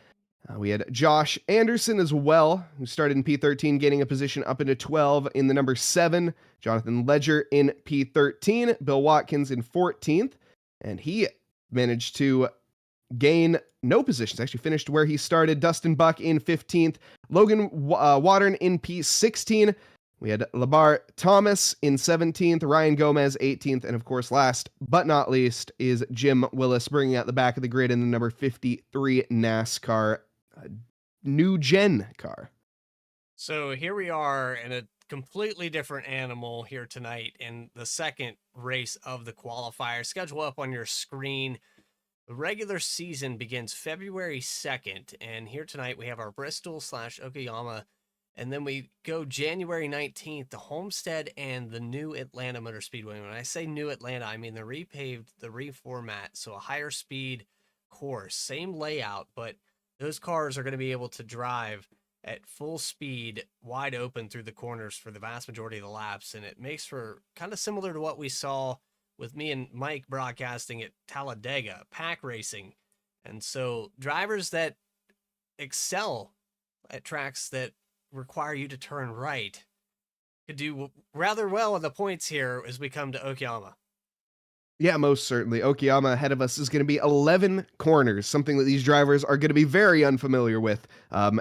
Speaker 5: We had Josh Anderson as well, who started in P13, gaining a position up into 12 in the number 7. Jonathan Ledger in P13. Bill Watkins in 14th. And he managed to gain no positions, actually finished where he started. Dustin Buck in 15th. Logan Watern in P16. We had Labar Thomas in 17th, Ryan Gomez 18th, and of course, last but not least is Jim Willis bringing out the back of the grid in the number 53 NASCAR new gen car.
Speaker 1: So here we are in a completely different animal here tonight in the second race of the qualifier. Schedule up on your screen. The regular season begins February 2nd, and here tonight we have our Bristol / Okiyama. And then we go January 19th to Homestead and the new Atlanta Motor Speedway. When I say new Atlanta, I mean the repaved, the reformat, so a higher speed course, same layout, but those cars are going to be able to drive at full speed, wide open through the corners for the vast majority of the laps. And it makes for kind of similar to what we saw with me and Mike broadcasting at Talladega, pack racing. And so drivers that excel at tracks that require you to turn right could do rather well in the points here as we come to Okiyama.
Speaker 5: Yeah, most certainly. Okiyama ahead of us is going to be 11 corners, something that these drivers are going to be very unfamiliar with.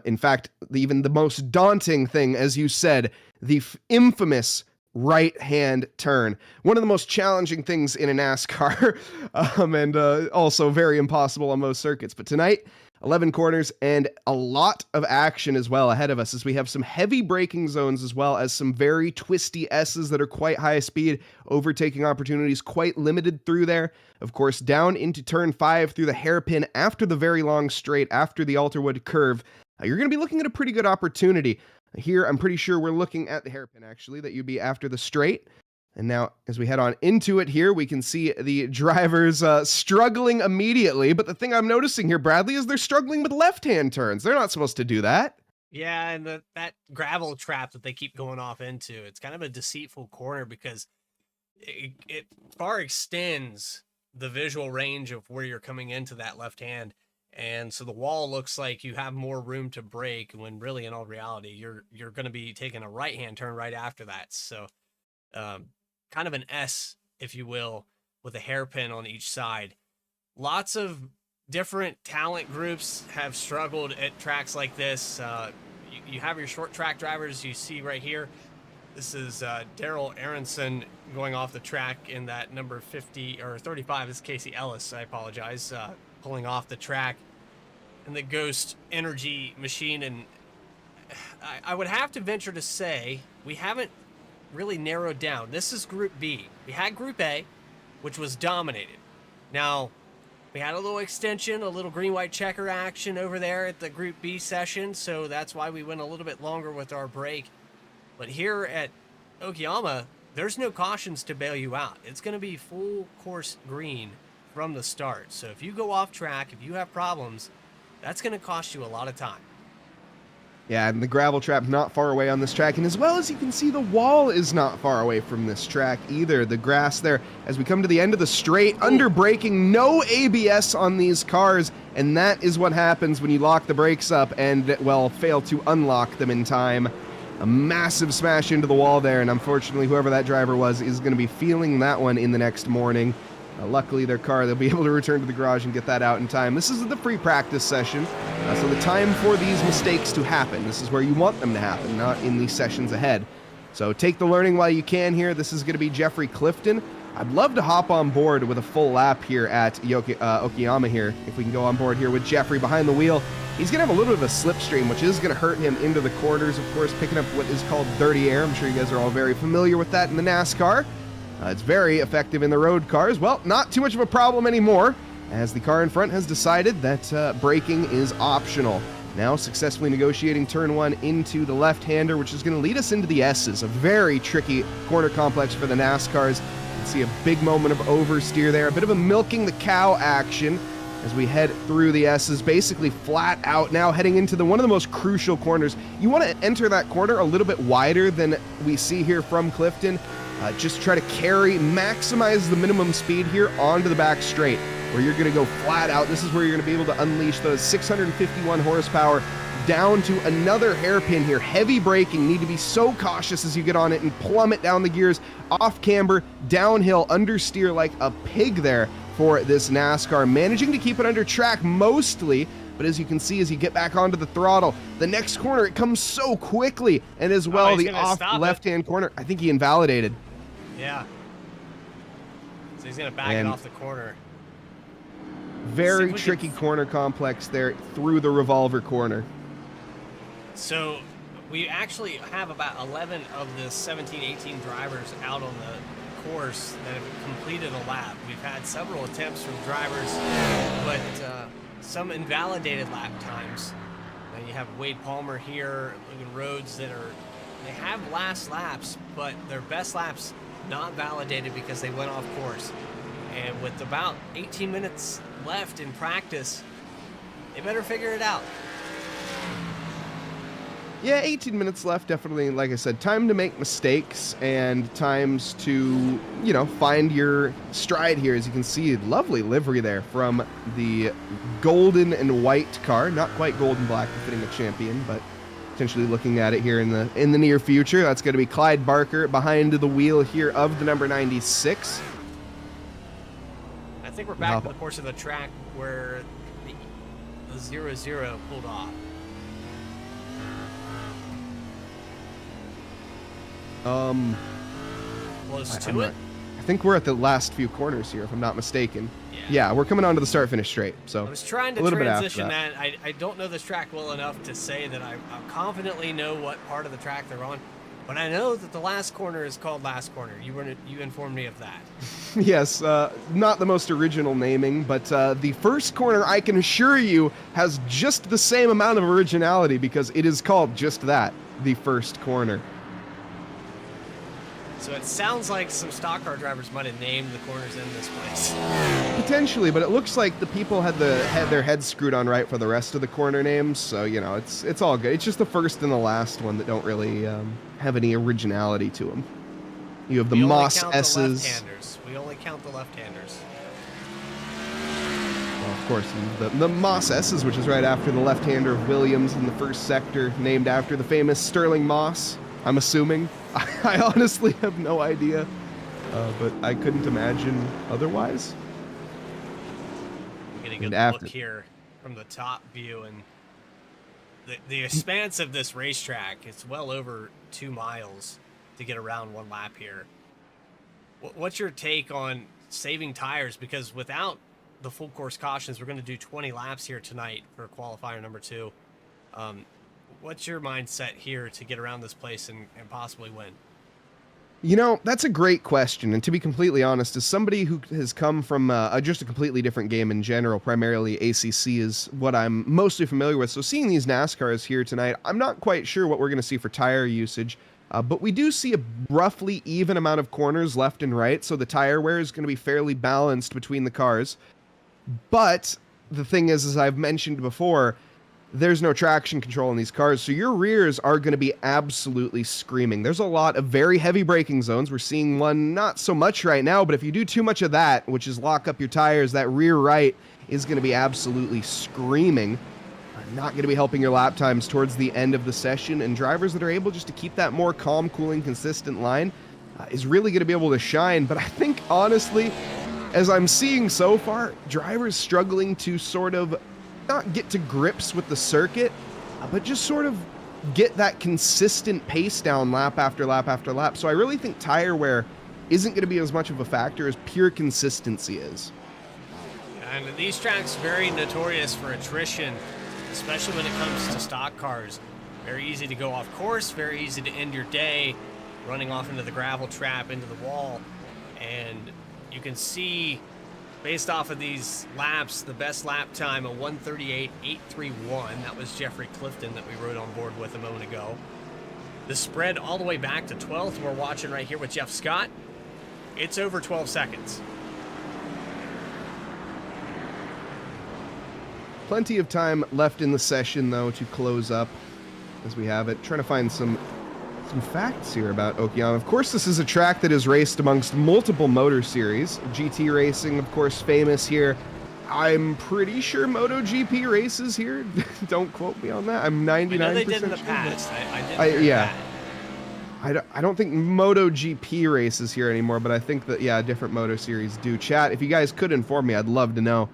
Speaker 5: In fact, even the most daunting thing, as you said, the infamous right-hand turn. One of the most challenging things in a NASCAR, and also very impossible on most circuits. But tonight, 11 corners and a lot of action as well ahead of us, as we have some heavy braking zones as well as some very twisty S's that are quite high speed, overtaking opportunities quite limited through there. Of course, down into turn 5 through the hairpin after the very long straight, after the Alderwood curve, you're going to be looking at a pretty good opportunity. Here, I'm pretty sure we're looking at the hairpin, actually, that you'd be after the straight. And now, as we head on into it here, we can see the drivers struggling immediately. But the thing I'm noticing here, Bradley, is they're struggling with left-hand turns. They're not supposed to do that.
Speaker 1: Yeah, and that gravel trap that they keep going off into, it's kind of a deceitful corner because it far extends the visual range of where you're coming into that left hand. And so the wall looks like you have more room to brake when really in all reality, you're going to be taking a right-hand turn right after that. So kind of an S, if you will, with a hairpin on each side. Lots of different talent groups have struggled at tracks like this. You have your short track drivers you see right here. This is Daryl Aronson going off the track in that number 50 or 35. This is Casey Ellis, I apologize, pulling off the track in the Ghost Energy machine. And I would have to venture to say we haven't really narrowed down. This is Group B. We had Group A, which was dominated. Now, we had a little extension, a little green-white checker action over there at the Group B session, so that's why we went a little bit longer with our break. But here at Okiyama, there's no cautions to bail you out. It's going to be full course green from the start. So if you go off track, if you have problems, that's going to cost you a lot of time.
Speaker 5: Yeah, and the gravel trap not far away on this track, and as well as you can see, the wall is not far away from this track either. The grass there, as we come to the end of the straight, under braking, no ABS on these cars, and that is what happens when you lock the brakes up and, well, fail to unlock them in time. A massive smash into the wall there, and unfortunately, whoever that driver was is going to be feeling that one in the next morning. Luckily, their car, they'll be able to return to the garage and get that out in time. This is the free practice session, so the time for these mistakes to happen. This is where you want them to happen, not in these sessions ahead. So take the learning while you can here. This is going to be Jeffrey Clifton. I'd love to hop on board with a full lap here at Okiyama here. If we can go on board here with Jeffrey behind the wheel. He's going to have a little bit of a slipstream, which is going to hurt him into the corners, of course, picking up what is called dirty air. I'm sure you guys are all very familiar with that in the NASCAR. It's very effective in the road cars. Well, not too much of a problem anymore, as the car in front has decided that braking is optional. Now successfully negotiating turn one into the left-hander, which is going to lead us into the S's, a very tricky corner complex for the NASCARs. You can see a big moment of oversteer there, a bit of a milking the cow action as we head through the S's, basically flat out now, heading into one of the most crucial corners. You want to enter that corner a little bit wider than we see here from Clifton. Just try to maximize the minimum speed here onto the back straight, where you're going to go flat out. This is where you're going to be able to unleash those 651 horsepower down to another hairpin here. Heavy braking, need to be so cautious as you get on it and plummet down the gears, off camber, downhill, understeer like a pig there for this NASCAR, managing to keep it under track mostly. But as you can see, as you get back onto the throttle, the next corner, it comes so quickly. And as well, the off left-hand corner, I think he invalidated.
Speaker 1: Yeah. So he's going to back it off the corner.
Speaker 5: Very tricky corner complex there through the revolver corner.
Speaker 1: So we actually have about 11 of the 17, 18 drivers out on the course that have completed a lap. We've had several attempts from drivers, but some invalidated lap times. Now you have Wade Palmer here, Logan Rhodes they have last laps, but their best laps not validated because they went off course. And with about 18 minutes left in practice, they better figure it out.
Speaker 5: Yeah, 18 minutes left, definitely, like I said, time to make mistakes and times to, find your stride here. As you can see, lovely livery there from the golden and white car. Not quite gold and black befitting a champion, but potentially looking at it here in the near future. That's going to be Clyde Barker behind the wheel here of the number 96.
Speaker 1: I think we're back to the course of the track where the 0-0 pulled off. Close to it?
Speaker 5: I think we're at the last few corners here, if I'm not mistaken. Yeah, we're coming onto the start-finish straight. So
Speaker 1: I was trying to transition that. I don't know this track well enough to say that I confidently know what part of the track they're on, but I know that the last corner is called last corner. You informed me of that.
Speaker 5: Yes, not the most original naming, but the first corner, I can assure you, has just the same amount of originality because it is called just that, the first corner.
Speaker 1: So it sounds like some stock car drivers might have named the corners in this place.
Speaker 5: Potentially, but it looks like the people had their heads screwed on right for the rest of the corner names, so, it's all good. It's just the first and the last one that don't really have any originality to them. You have the Moss S's.
Speaker 1: We only count the left-handers.
Speaker 5: Well, of course, the Moss S's, which is right after the left-hander of Williams in the first sector, named after the famous Sterling Moss, I'm assuming. I honestly have no idea, but I couldn't imagine otherwise.
Speaker 1: I'm getting a good look here from the top view, and the expanse of this racetrack, it's well over 2 miles to get around one lap here. What's your take on saving tires? Because without the full course cautions, we're going to do 20 laps here tonight for qualifier number 2. What's your mindset here to get around this place and possibly win?
Speaker 5: You know, that's a great question. And to be completely honest, as somebody who has come from just a completely different game in general, primarily ACC is what I'm mostly familiar with. So seeing these NASCARs here tonight, I'm not quite sure what we're going to see for tire usage. But we do see a roughly even amount of corners left and right. So the tire wear is going to be fairly balanced between the cars. But the thing is, as I've mentioned before, there's no traction control in these cars, so your rears are going to be absolutely screaming. There's a lot of very heavy braking zones. We're seeing one not so much right now, but if you do too much of that, which is lock up your tires, that rear right is going to be absolutely screaming. Not going to be helping your lap times towards the end of the session, and drivers that are able just to keep that more calm, cooling, consistent line is really going to be able to shine. But I think, honestly, as I'm seeing so far, drivers struggling to sort of not get to grips with the circuit, but just sort of get that consistent pace down lap after lap after lap. So I really think tire wear isn't going to be as much of a factor as pure consistency is.
Speaker 1: And these tracks very notorious for attrition, especially when it comes to stock cars. Very easy to go off course, very easy to end your day running off into the gravel trap, into the wall. And you can see, based off of these laps, the best lap time, a 1:38.831. That was Jeffrey Clifton that we rode on board with a moment ago. The spread all the way back to 12th, we're watching right here with Jeff Scott. It's over 12 seconds.
Speaker 5: Plenty of time left in the session, though, to close up as we have it. Trying to find some facts here about Okiyama. Of course, this is a track that is raced amongst multiple motor series. GT racing, of course, famous here. I'm pretty sure MotoGP races here. Don't quote me on that. I'm 99% sure.
Speaker 1: I know they did in the past. I did hear that.
Speaker 5: I don't think MotoGP races here anymore, but I think that, yeah, different moto series do. Chat, if you guys could inform me, I'd love to know.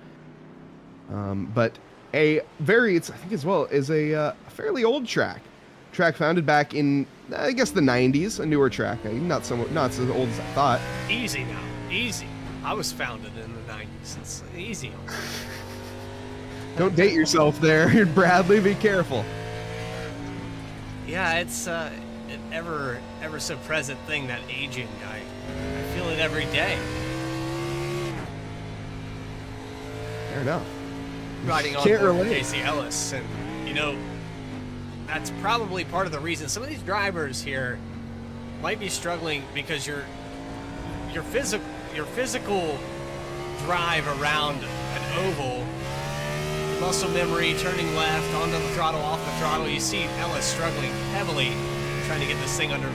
Speaker 5: But I think as well, is a fairly old track. Track founded back in, I guess, the 90s, a newer track. Not so old as I thought.
Speaker 1: Easy now, easy. I was founded in the 90s. It's easy.
Speaker 5: Don't date yourself there, Bradley. Be careful.
Speaker 1: Yeah, it's an ever so present thing, that aging. I feel it every day.
Speaker 5: Fair enough.
Speaker 1: Riding on board with Casey Ellis, and you know, that's probably part of the reason some of these drivers here might be struggling, because your physical drive around an oval, muscle memory, turning left, onto the throttle, off the throttle. You see Ellis struggling heavily trying to get this thing under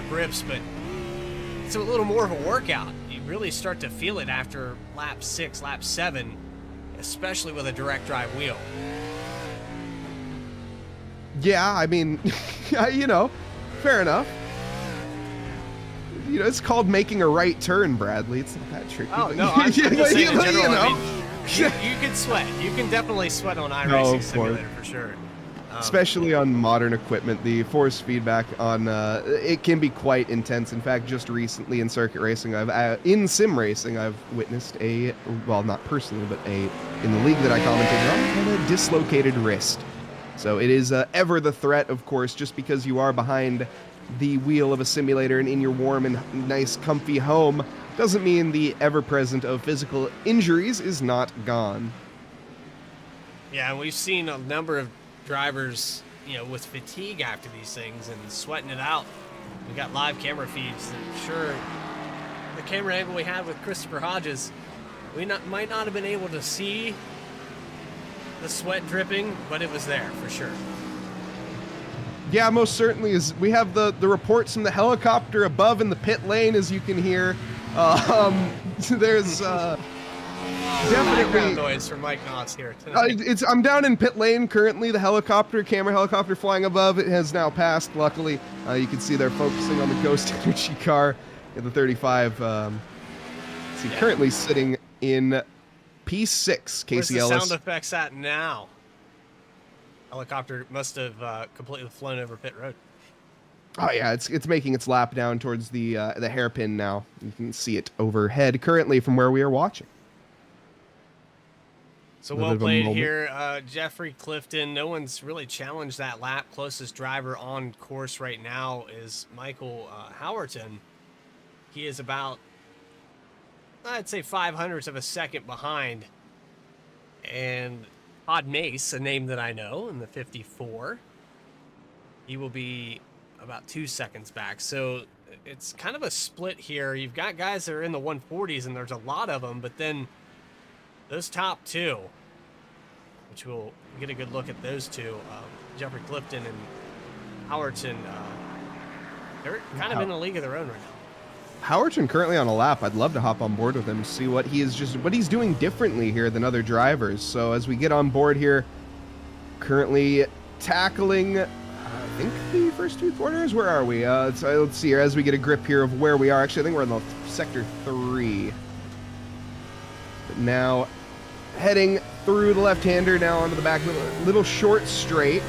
Speaker 1: grips, but it's a little more of a workout. You really start to feel it after lap 6, lap 7, especially with a direct drive wheel.
Speaker 5: Yeah, I mean, you know, fair enough. You know, it's called making a right turn, Bradley. It's not that tricky.
Speaker 1: Oh, no, I'm just saying in general, I mean, you can sweat. You can definitely sweat on iRacing Simulator for sure.
Speaker 5: Especially on modern equipment, the force feedback on it can be quite intense. In fact, just recently in circuit racing, in sim racing, I've witnessed not personally, but in the league that I commentated on, a dislocated wrist. So it is ever the threat, of course, just because you are behind the wheel of a simulator and in your warm and nice, comfy home, doesn't mean the ever-present of physical injuries is not gone.
Speaker 1: Yeah, and we've seen a number of drivers, you know, with fatigue after these things and sweating it out. We got live camera feeds, and sure, the camera angle we had with Christopher Hodges, we might not have been able to see the sweat dripping, but it was there for sure.
Speaker 5: Yeah, most certainly. Is we have the reports from the helicopter above in the pit lane, as you can hear. There's definitely
Speaker 1: Background noise from Mike Noss here tonight.
Speaker 5: I'm down in pit lane currently. The camera helicopter flying above it has now passed. Luckily, you can see they're focusing on the Ghost Energy car in the 35. Currently sitting in P6.
Speaker 1: Where's
Speaker 5: Casey
Speaker 1: the
Speaker 5: Ellis.
Speaker 1: sound effects at now? Helicopter must have completely flown over pit road.
Speaker 5: Oh yeah, it's making its lap down towards the hairpin now. You can see it overhead currently from where we are watching.
Speaker 1: So well played here, Jeffrey Clifton. No one's really challenged that lap. Closest driver on course right now is Michael Howerton. He is about, I'd say, 0.05 of a second behind. And Todd Mace, a name that I know, in the 54, he will be about 2 seconds back. So it's kind of a split here. You've got guys that are in the 140s, and there's a lot of them, but then those top two, which we'll get a good look at those two, Jeffrey Clifton and Howerton, they're kind of in a league of their own right now.
Speaker 5: Howerton currently on a lap. I'd love to hop on board with him, see what he's doing differently here than other drivers. So as we get on board here, currently tackling, I think, the first 2 corners. Where are we? Let's see here as we get a grip here of where we are. Actually, I think we're in the sector 3. But now heading through the left-hander now onto the back, little short straight.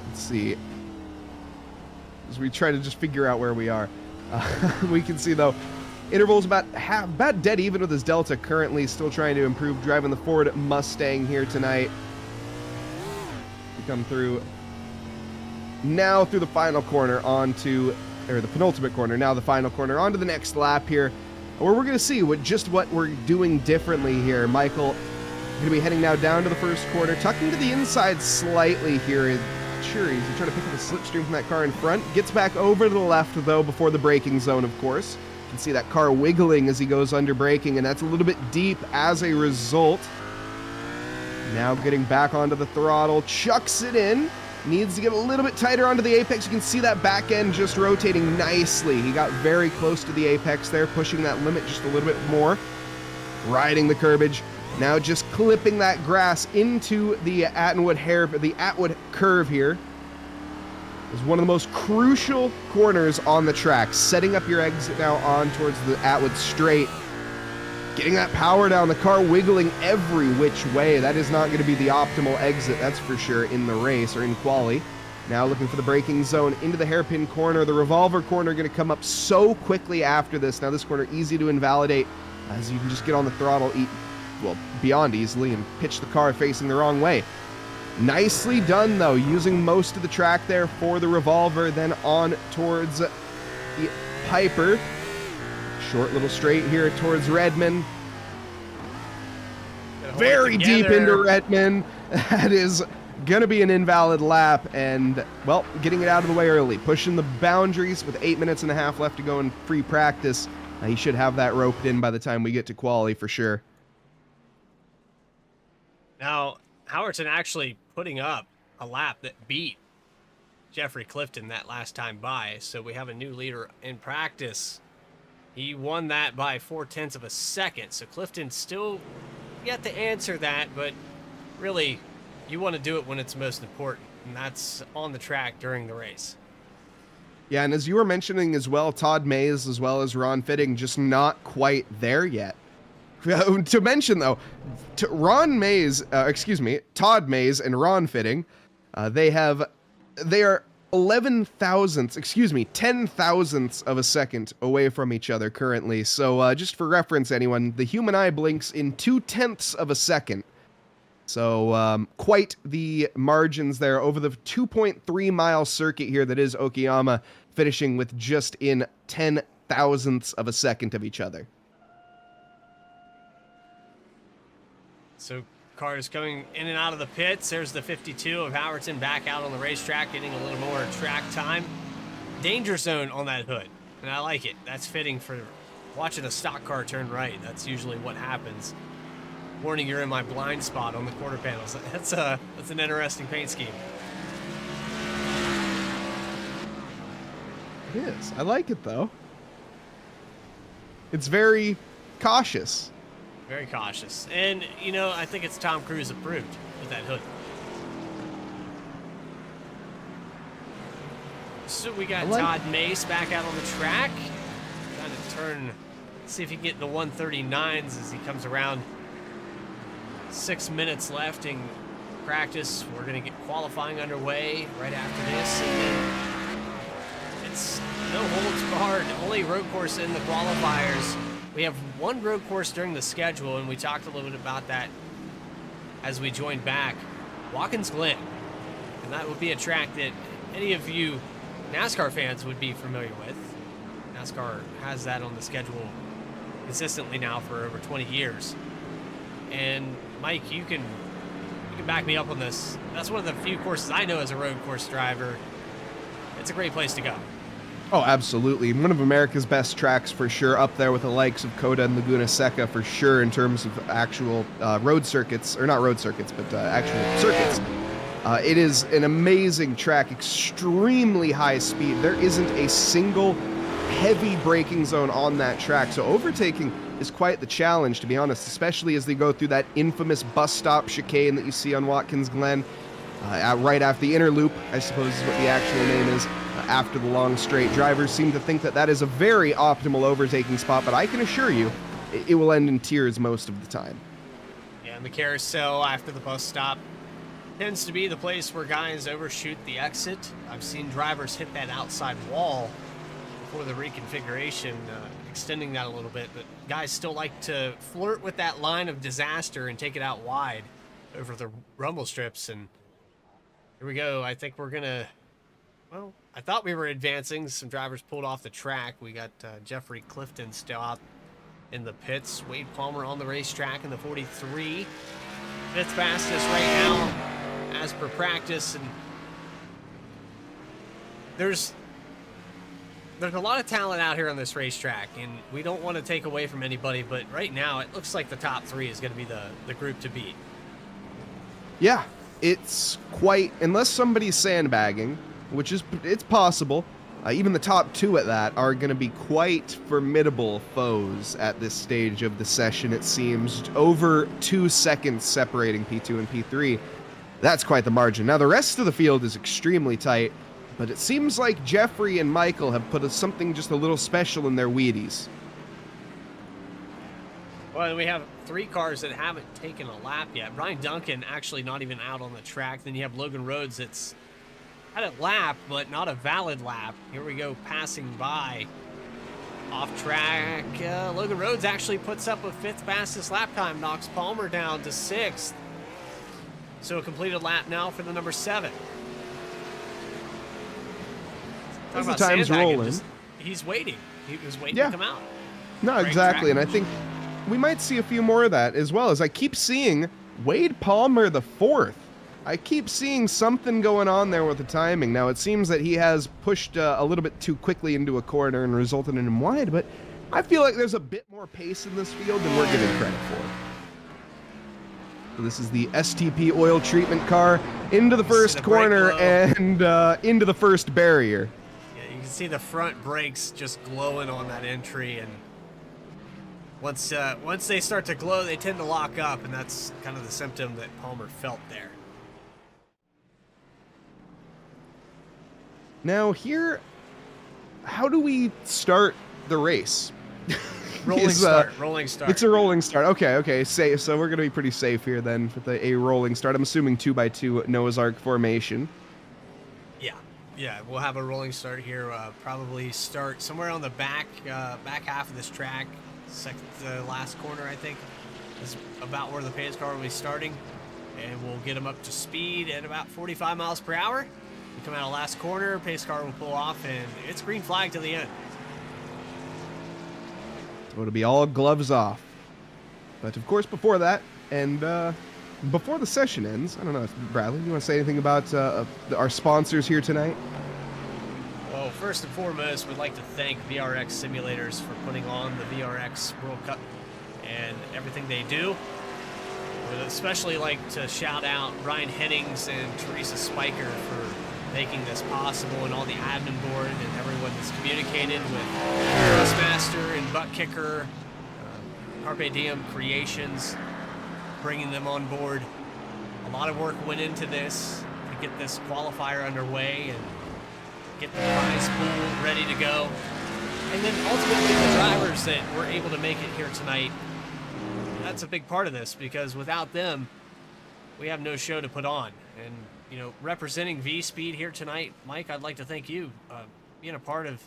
Speaker 5: Let's see. As we try to just figure out where we are. We can see, though, interval's about dead even with his Delta, currently still trying to improve, driving the Ford Mustang here tonight. We come through now through the final corner onto, or the penultimate corner, now the final corner, onto the next lap here, where we're going to see what we're doing differently here. Michael going to be heading now down to the first corner, tucking to the inside slightly here. Sure, he's trying to pick up a slipstream from that car in front. Gets back over to the left, though, before the braking zone, of course. You can see that car wiggling as he goes under braking, and that's a little bit deep as a result. Now getting back onto the throttle, chucks it in. Needs to get a little bit tighter onto the apex. You can see that back end just rotating nicely. He got very close to the apex there, pushing that limit just a little bit more. Riding the curbage. Now just clipping that grass into the Atwood curve here. Is one of the most crucial corners on the track. Setting up your exit now on towards the Atwood straight. Getting that power down, the car wiggling every which way. That is not going to be the optimal exit, that's for sure, in the race or in quali. Now looking for the braking zone into the hairpin corner. The revolver corner going to come up so quickly after this. Now this corner easy to invalidate as you can just get on the throttle, beyond easily, and pitch the car facing the wrong way. Nicely done, though, using most of the track there for the revolver, then on towards the Piper. Short little straight here towards Redmond. Very deep into Redmond. That is going to be an invalid lap, and, well, getting it out of the way early. Pushing the boundaries with 8.5 minutes left to go in free practice. He should have that roped in by the time we get to quali for sure.
Speaker 1: Now, Howerton actually putting up a lap that beat Jeffrey Clifton that last time by, so we have a new leader in practice. He won that by 0.4 of a second, so Clifton still yet to answer that, but really, you want to do it when it's most important, and that's on the track during the race.
Speaker 5: Yeah, and as you were mentioning as well, Todd Mays as well as Ron Fitting just not quite there yet. To mention, though, Todd Mays and Ron Fitting, they are 10 thousandths of a second away from each other currently. So just for reference, anyone, the human eye blinks in 0.2 of a second. So quite the margins there over the 2.3 mile circuit here that is Okiyama, finishing with just in 10 thousandths of a second of each other.
Speaker 1: So cars coming in and out of the pits. There's the 52 of Howerton back out on the racetrack, getting a little more track time. Danger zone on that hood, and I like it. That's fitting for watching a stock car turn right. That's usually what happens. Warning, you're in my blind spot on the quarter panels. That's an interesting paint scheme.
Speaker 5: It is. I like it, though. It's very cautious.
Speaker 1: Very cautious. And, you know, I think it's Tom Cruise approved with that hood. So we got Todd Mace back out on the track. Trying to turn, see if he can get in the 139s as he comes around. 6 minutes left in practice. We're going to get qualifying underway right after this. And then it's no holds barred. Only road course in the qualifiers. We have one road course during the schedule, and we talked a little bit about that as we joined back. Watkins Glen. And that would be a track that any of you NASCAR fans would be familiar with. NASCAR has that on the schedule consistently now for over 20 years. And Mike, you can back me up on this. That's one of the few courses I know as a road course driver. It's a great place to go.
Speaker 5: Oh, absolutely. One of America's best tracks for sure, up there with the likes of Coda and Laguna Seca for sure in terms of actual road circuits, or not road circuits, but actual circuits. It is an amazing track, extremely high speed. There isn't a single heavy braking zone on that track, so overtaking is quite the challenge, to be honest, especially as they go through that infamous bus stop chicane that you see on Watkins Glen, right after the inner loop, I suppose is what the actual name is, after the long straight. Drivers seem to think that that is a very optimal overtaking spot, but I can assure you, it will end in tears most of the time.
Speaker 1: Yeah, and the carousel after the bus stop tends to be the place where guys overshoot the exit. I've seen drivers hit that outside wall before the reconfiguration, extending that a little bit, but guys still like to flirt with that line of disaster and take it out wide over the rumble strips. And here we go. I think we're gonna, well, I thought we were advancing. Some drivers pulled off the track. We got Jeffrey Clifton still out in the pits. Wade Palmer on the racetrack in the 43. Fifth fastest right now as per practice. And there's a lot of talent out here on this racetrack, and we don't want to take away from anybody, but right now it looks like the top three is going to be the group to beat.
Speaker 5: Yeah, it's quite, unless somebody's sandbagging, which is, it's possible, even the top two at that are going to be quite formidable foes at this stage of the session, it seems. Over 2 seconds separating P2 and P3. That's quite the margin. Now the rest of the field is extremely tight, but it seems like Jeffrey and Michael have put something just a little special in their Wheaties.
Speaker 1: Well, we have 3 cars that haven't taken a lap yet. Brian Duncan actually not even out on the track. Then you have Logan Rhodes that's had a lap, but not a valid lap. Here we go, passing by. Off track. Logan Rhodes actually puts up a 5th fastest lap time, knocks Palmer down to 6th. So a completed lap now for the number 7.
Speaker 5: As the time's rolling.
Speaker 1: He's waiting. He was waiting to come out.
Speaker 5: No, exactly. And I think we might see a few more of that, as well as I keep seeing Wade Palmer the 4th. I keep seeing something going on there with the timing. Now, it seems that he has pushed a little bit too quickly into a corner and resulted in him wide, but I feel like there's a bit more pace in this field than we're giving credit for. So this is the STP oil treatment car into the first corner and into the first barrier.
Speaker 1: You can see the front brakes just glowing on that entry, and once they start to glow, they tend to lock up, and that's kind of the symptom that Palmer felt there.
Speaker 5: Now here, how do we start the race?
Speaker 1: Rolling start.
Speaker 5: It's a rolling start. Okay. Safe. So we're going to be pretty safe here then with a rolling start. I'm assuming 2x2 Noah's Ark formation.
Speaker 1: Yeah, we'll have a rolling start here. Probably start somewhere on the back half of this track. Second to last corner, I think, is about where the pace car will be starting. And we'll get them up to speed at about 45 miles per hour. We come out of last corner, pace car will pull off, and it's green flag to the end.
Speaker 5: So it'll be all gloves off. But of course, before that, and before the session ends, I don't know, Bradley, you want to say anything about our sponsors here tonight?
Speaker 1: Well, first and foremost, we'd like to thank VRX Simulators for putting on the VRX World Cup and everything they do. We'd especially like to shout out Ryan Hennings and Teresa Spiker for making this possible, and all the admin board and everyone that's communicated with Trustmaster and Butt Kicker. Carpe Diem Creations, bringing them on board. A lot of work went into this to get this qualifier underway and get the prize pool ready to go. And then ultimately the drivers that were able to make it here tonight. That's a big part of this, because without them, we have no show to put on. And, you know, representing V-Speed here tonight, Mike, I'd like to thank you being a part of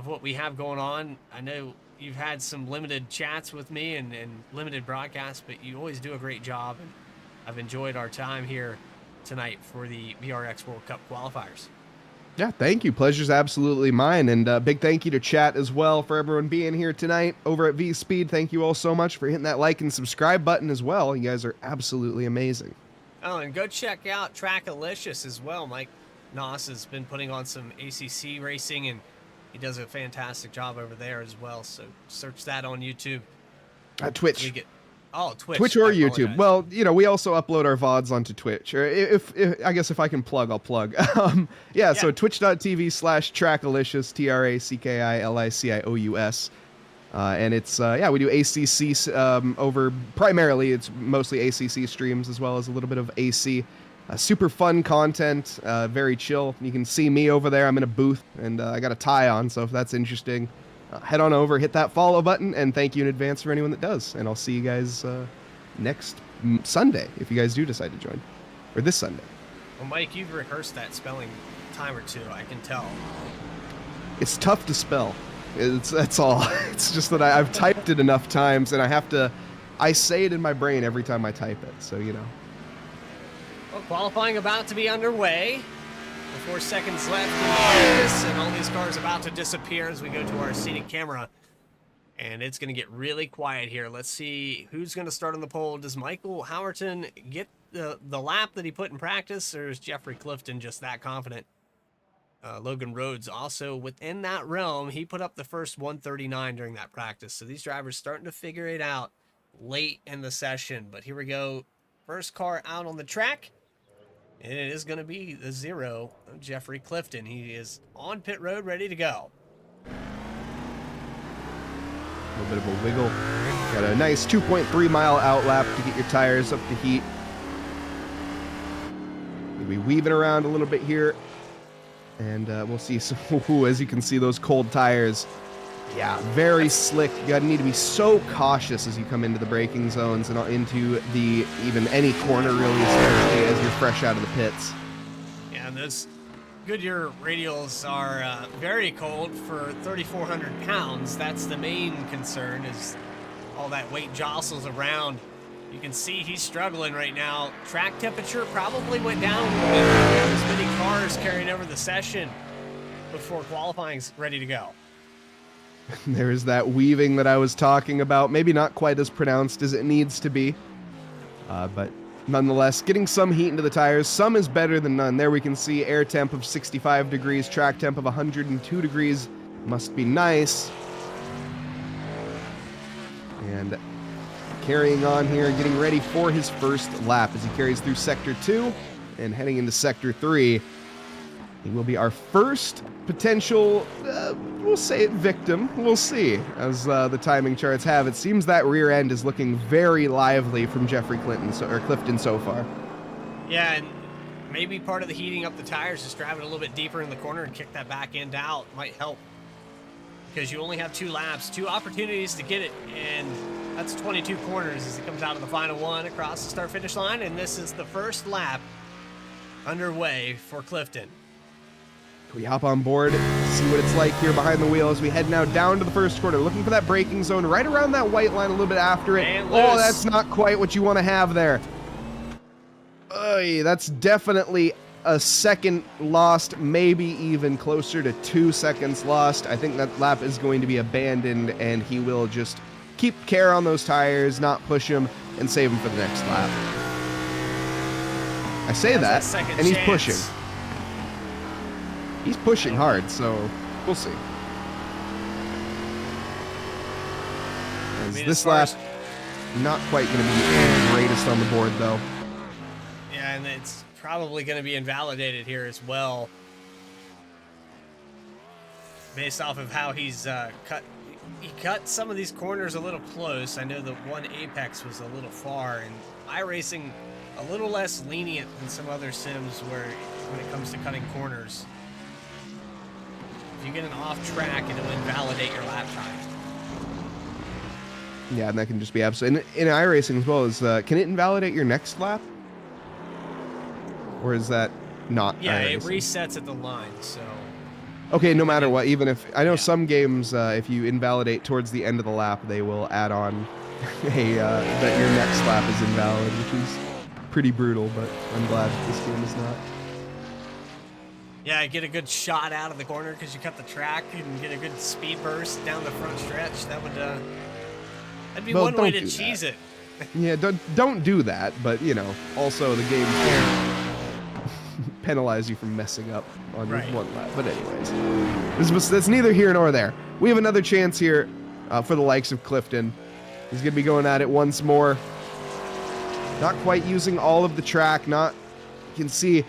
Speaker 1: what we have going on. I know you've had some limited chats with me and limited broadcasts, but you always do a great job. And I've enjoyed our time here tonight for the VRX World Cup qualifiers.
Speaker 5: Yeah, thank you. Pleasure's absolutely mine. And big thank you to chat as well for everyone being here tonight over at V-Speed. Thank you all so much for hitting that like and subscribe button as well. You guys are absolutely amazing.
Speaker 1: Oh, and go check out Trackalicious as well. Mike Noss has been putting on some ACC racing, and he does a fantastic job over there as well. So search that on YouTube.
Speaker 5: Twitch.
Speaker 1: Twitch
Speaker 5: or YouTube. Well, you know, we also upload our VODs onto Twitch. Or if I guess if I can plug, I'll plug. Yeah, so twitch.tv/Trackalicious, TRACKILICIOUS. And it's, we do ACC over, primarily, it's mostly ACC streams as well as a little bit of AC. Super fun content, very chill. You can see me over there. I'm in a booth, and I got a tie on, so if that's interesting, head on over, hit that follow button, and thank you in advance for anyone that does. And I'll see you guys next Sunday, if you guys do decide to join. Or this Sunday.
Speaker 1: Well, Mike, you've rehearsed that spelling time or two, I can tell.
Speaker 5: It's tough to spell. That's all. It's just that I've typed it enough times, and I say it in my brain every time I type it, so, you know.
Speaker 1: Well, qualifying about to be underway. 4 seconds left in the practice, and all these cars about to disappear as we go to our scenic camera. And it's going to get really quiet here. Let's see who's going to start on the pole. Does Michael Howerton get the lap that he put in practice, or is Jeffrey Clifton just that confident? Logan Rhodes also within that realm. He put up the first 139 during that practice. So these drivers starting to figure it out late in the session. But here we go. First car out on the track. And it is going to be the 0 of Jeffrey Clifton. He is on pit road, ready to go.
Speaker 5: A little bit of a wiggle. Got a nice 2.3 mile out lap to get your tires up to heat. We'll be weaving around a little bit here. And we'll see some, as you can see, those cold tires. Yeah, very slick. You gotta need to be so cautious as you come into the braking zones and into even any corner, really, especially as you're fresh out of the pits.
Speaker 1: Yeah, and those Goodyear radials are very cold for 3,400 pounds. That's the main concern, is all that weight jostles around. You can see he's struggling right now. Track temperature probably went down a little bit. There's many cars carrying over the session before qualifying's ready to go.
Speaker 5: There's that weaving that I was talking about. Maybe not quite as pronounced as it needs to be. But nonetheless, getting some heat into the tires. Some is better than none. There we can see air temp of 65 degrees, track temp of 102 degrees. Must be nice. And carrying on here, getting ready for his first lap as he carries through Sector 2 and heading into Sector 3. He will be our first potential, we'll say it, victim. We'll see, as the timing charts have. It seems that rear end is looking very lively from Jeffrey Clifton so far.
Speaker 1: Yeah, and maybe part of the heating up the tires is driving a little bit deeper in the corner and kick that back end out. Might help, because you only have 2 laps, 2 opportunities to get it, and that's 22 corners as he comes out of the final one across the start-finish line, and this is the first lap underway for Clifton.
Speaker 5: Can we hop on board, see what it's like here behind the wheel as we head now down to the first corner, looking for that braking zone right around that white line a little bit after it. Oh, that's not quite what you want to have there. That's definitely a second lost, maybe even closer to 2 seconds lost. I think that lap is going to be abandoned, and he will just keep care on those tires, not push them, and save them for the next lap. I say that, and he's pushing. He's pushing hard, so we'll see. This lap, not quite going to be the greatest on the board, though.
Speaker 1: Yeah, and it's probably going to be invalidated here as well, based off of how he's you cut some of these corners a little close. I know the one apex was a little far, and iRacing a little less lenient than some other sims where when it comes to cutting corners. If you get an off track, it'll invalidate your lap time.
Speaker 5: Yeah, and that can just be absolute. In iRacing as well, can it invalidate your next lap? Or is that not
Speaker 1: Yeah,
Speaker 5: iRacing?
Speaker 1: it resets at the line, so...
Speaker 5: Okay, no matter what, even if... I know some games, if you invalidate towards the end of the lap, they will add on that your next lap is invalid, which is pretty brutal, but I'm glad this game is not.
Speaker 1: Yeah, get a good shot out of the corner because you cut the track and get a good speed burst down the front stretch. That would... that'd be
Speaker 5: Well,
Speaker 1: one way to
Speaker 5: don't do
Speaker 1: cheese
Speaker 5: that.
Speaker 1: it.
Speaker 5: Yeah, don't do that, but, you know, also the game can penalize you from messing up on
Speaker 1: Right.
Speaker 5: one lap. But anyways, that's neither here nor there. We have another chance here for the likes of Clifton. He's going to be going at it once more. Not quite using all of the track. You can see, you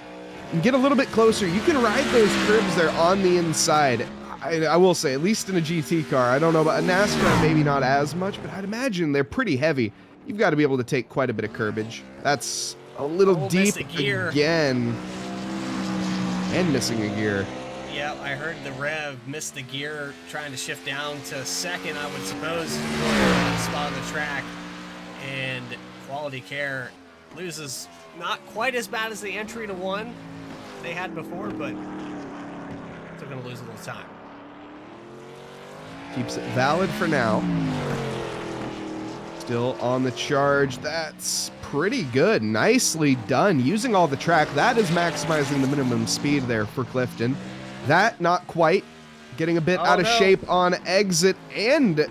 Speaker 5: can get a little bit closer. You can ride those curbs there on the inside. I will say, at least in a GT car. I don't know about a NASCAR, maybe not as much, but I'd imagine they're pretty heavy. You've got to be able to take quite a bit of curbage. That's a little deep
Speaker 1: missed a gear.
Speaker 5: again. And missing a gear.
Speaker 1: Yeah, I heard the Rev missed the gear trying to shift down to second, I would suppose, spot on the track. And Quality Care loses not quite as bad as the entry to one they had before, but still going to lose a little time.
Speaker 5: Keeps it valid for now. Still on the charge. That's pretty good. Nicely done. Using all the track. That is maximizing the minimum speed there for Clifton. That, not quite. Getting a bit out of shape on exit and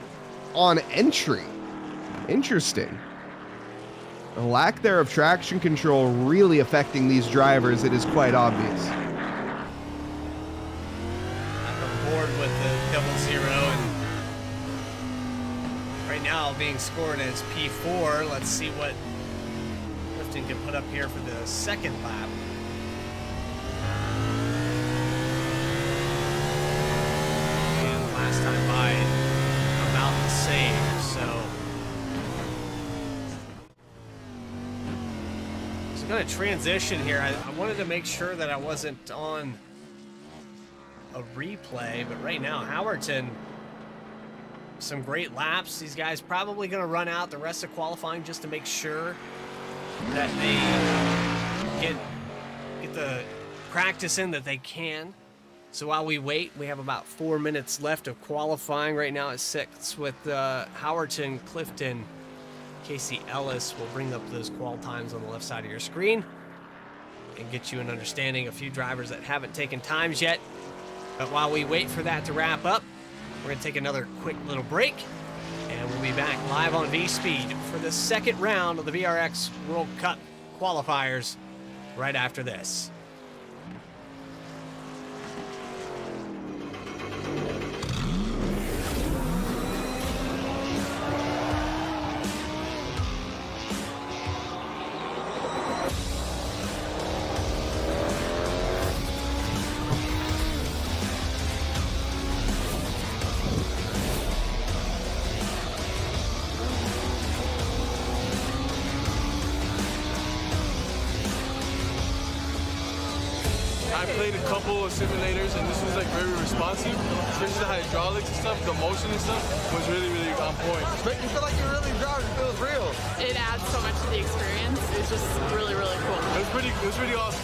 Speaker 5: on entry. Interesting. The lack there of traction control really affecting these drivers. It is quite obvious.
Speaker 1: I'm on board with the 00 and right now being scored as P4. Let's see what Clifton can put up here for the second lap. And last time by about the same, so I'm going to transition here. I wanted to make sure that I wasn't on a replay, but right now Howerton, some great laps. These guys probably going to run out the rest of qualifying just to make sure that they get the practice in that they can. So while we wait, we have about 4 minutes left of qualifying. Right now it's 6 with Howerton, Clifton, Casey Ellis. Will bring up those qual times on the left side of your screen and get you an understanding of a few drivers that haven't taken times yet. But while we wait for that to wrap up, we're going to take another quick little break, and we'll be back live on V-Speed for the second round of the VRX World Cup qualifiers right after this.
Speaker 2: I played a couple of simulators and this was like very responsive, especially the hydraulics and stuff, the motion and stuff was really, really on point.
Speaker 7: Make you feel like you're really driving, it feels real.
Speaker 4: It adds so much to the experience. It's just really, really cool.
Speaker 2: It was pretty awesome.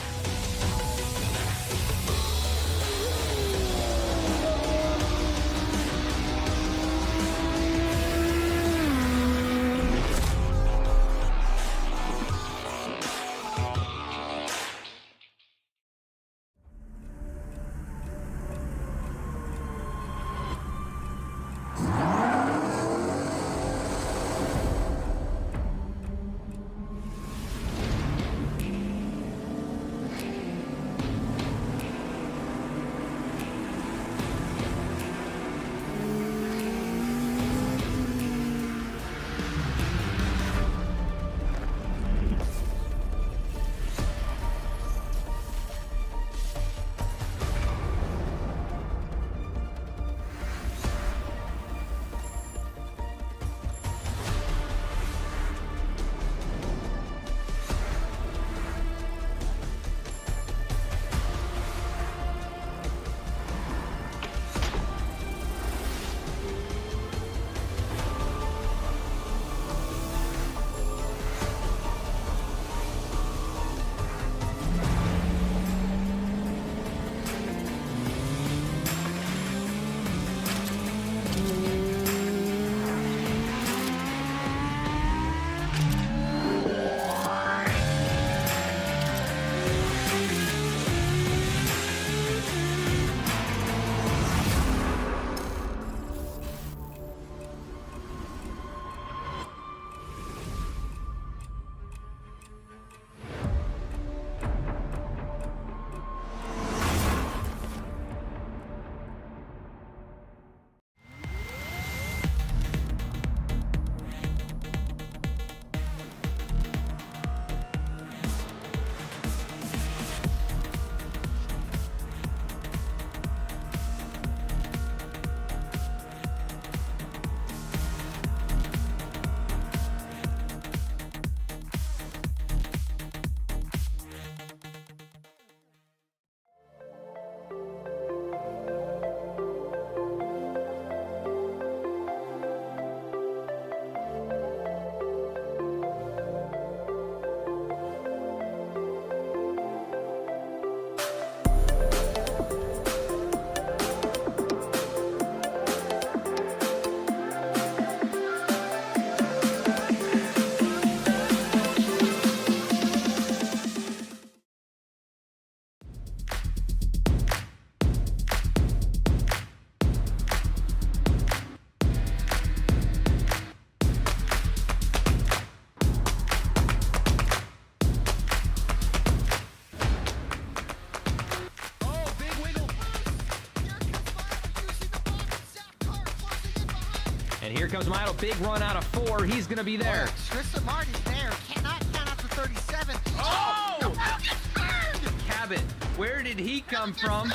Speaker 6: And here comes Milo, big run out of 4. He's going to be there.
Speaker 3: Tristan Martin's there. Cannot count out to 37.
Speaker 6: Oh!
Speaker 3: The wheel gets burned!
Speaker 6: Cabot, where did he come from?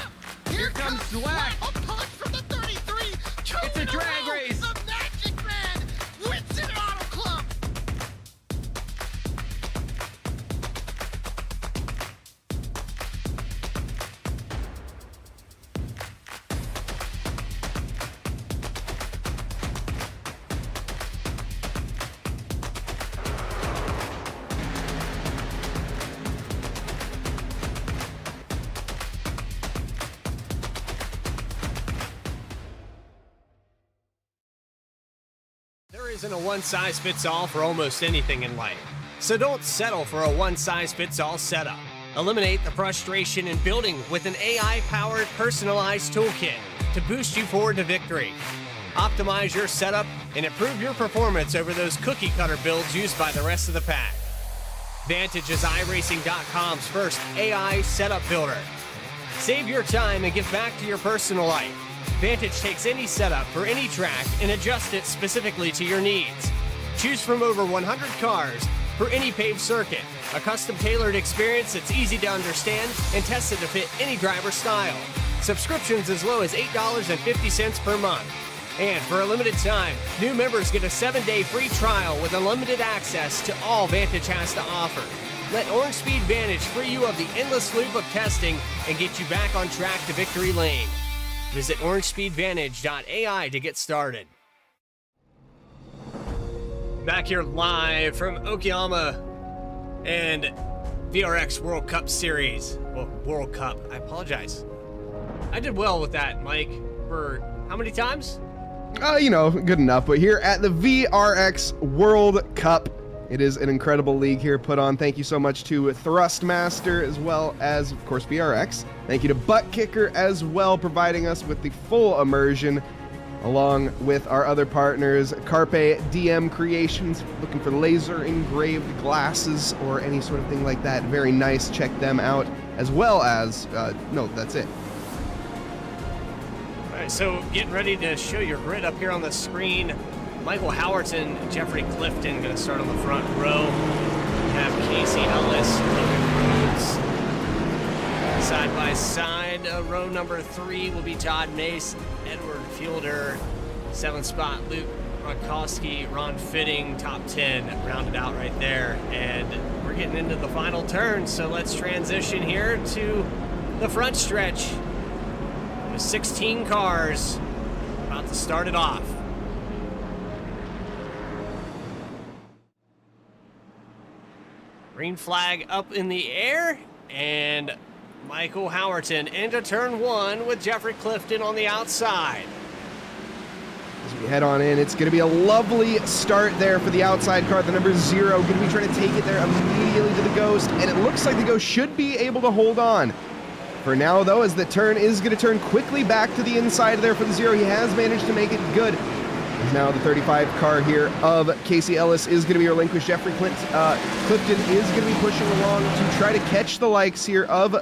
Speaker 6: Here comes
Speaker 3: Swag.
Speaker 6: Swag.
Speaker 3: A punch from the 33.
Speaker 6: It's a drag race.
Speaker 3: The Magic Man wins it Auto Club.
Speaker 1: There isn't a one-size-fits-all for almost anything in life. So don't settle for a one-size-fits-all setup. Eliminate the frustration in building with an AI-powered personalized toolkit to boost you forward to victory. Optimize your setup and improve your performance over those cookie-cutter builds used by the rest of the pack. Vantage is iRacing.com's first AI setup builder. Save your time and give back to your personal life. Vantage takes any setup for any track and adjusts it specifically to your needs. Choose from over 100 cars for any paved circuit, a custom-tailored experience that's easy to understand and tested to fit any driver's style. Subscriptions as low as $8.50 per month. And for a limited time, new members get a 7-day free trial with unlimited access to all Vantage has to offer. Let Orange Speed Vantage free you of the endless loop of testing and get you back on track to victory lane. Visit orangespeedvantage.ai to get started. Back here live from Okiyama and VRX World Cup Series. Well, World Cup. I apologize. I did well with that, Mike. For how many times?
Speaker 5: You know, good enough. But here at the VRX World Cup, it is an incredible league here put on. Thank you so much to Thrustmaster as well as, of course, VRX. Thank you to Butt Kicker as well, providing us with the full immersion, along with our other partners, Carpe DM Creations, looking for laser engraved glasses or any sort of thing like that. Very nice. Check them out, as well as, no, that's it.
Speaker 1: All right, so getting ready to show your grid up here on the screen. Michael Howerton, Jeffrey Clifton going to start on the front row. We have Casey Ellis, Logan Rhodes. Side by side, row number 3 will be Todd Mace, Edward Fielder, 7th spot Luke Ronkowski, Ron Fitting, top 10 rounded out right there. And we're getting into the final turn, so let's transition here to the front stretch. With 16 cars about to start it off. Green flag up in the air, and Michael Howerton into turn 1 with Jeffrey Clifton on the outside.
Speaker 5: As we head on in, it's going to be a lovely start there for the outside car, the number 0, going to be trying to take it there immediately to the Ghost, and it looks like the Ghost should be able to hold on. For now, though, as the turn is going to turn quickly back to the inside there for the 0, he has managed to make it good. Now the 35 car here of Casey Ellis is going to be relinquished. Jeffrey Clifton is going to be pushing along to try to catch the likes here of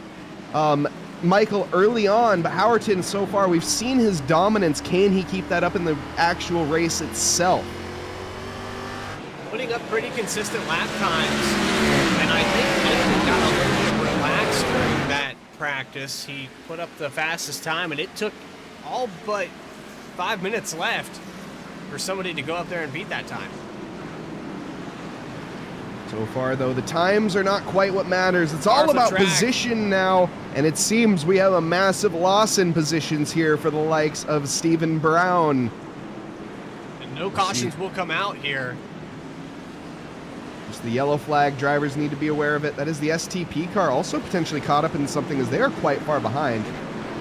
Speaker 5: Michael early on, but Howerton, so far, we've seen his dominance. Can he keep that up in the actual race itself?
Speaker 1: Putting up pretty consistent lap times, and I think Michael got a little bit relaxed during that practice. He put up the fastest time, and it took all but 5 minutes left for somebody to go up there and beat that time.
Speaker 5: So far, though, the times are not quite what matters. It's all about position now, and it seems we have a massive loss in positions here for the likes of Stephen Brown.
Speaker 1: And no cautions will come out here.
Speaker 5: Just the yellow flag, drivers need to be aware of it. That is the STP car, also potentially caught up in something as they are quite far behind.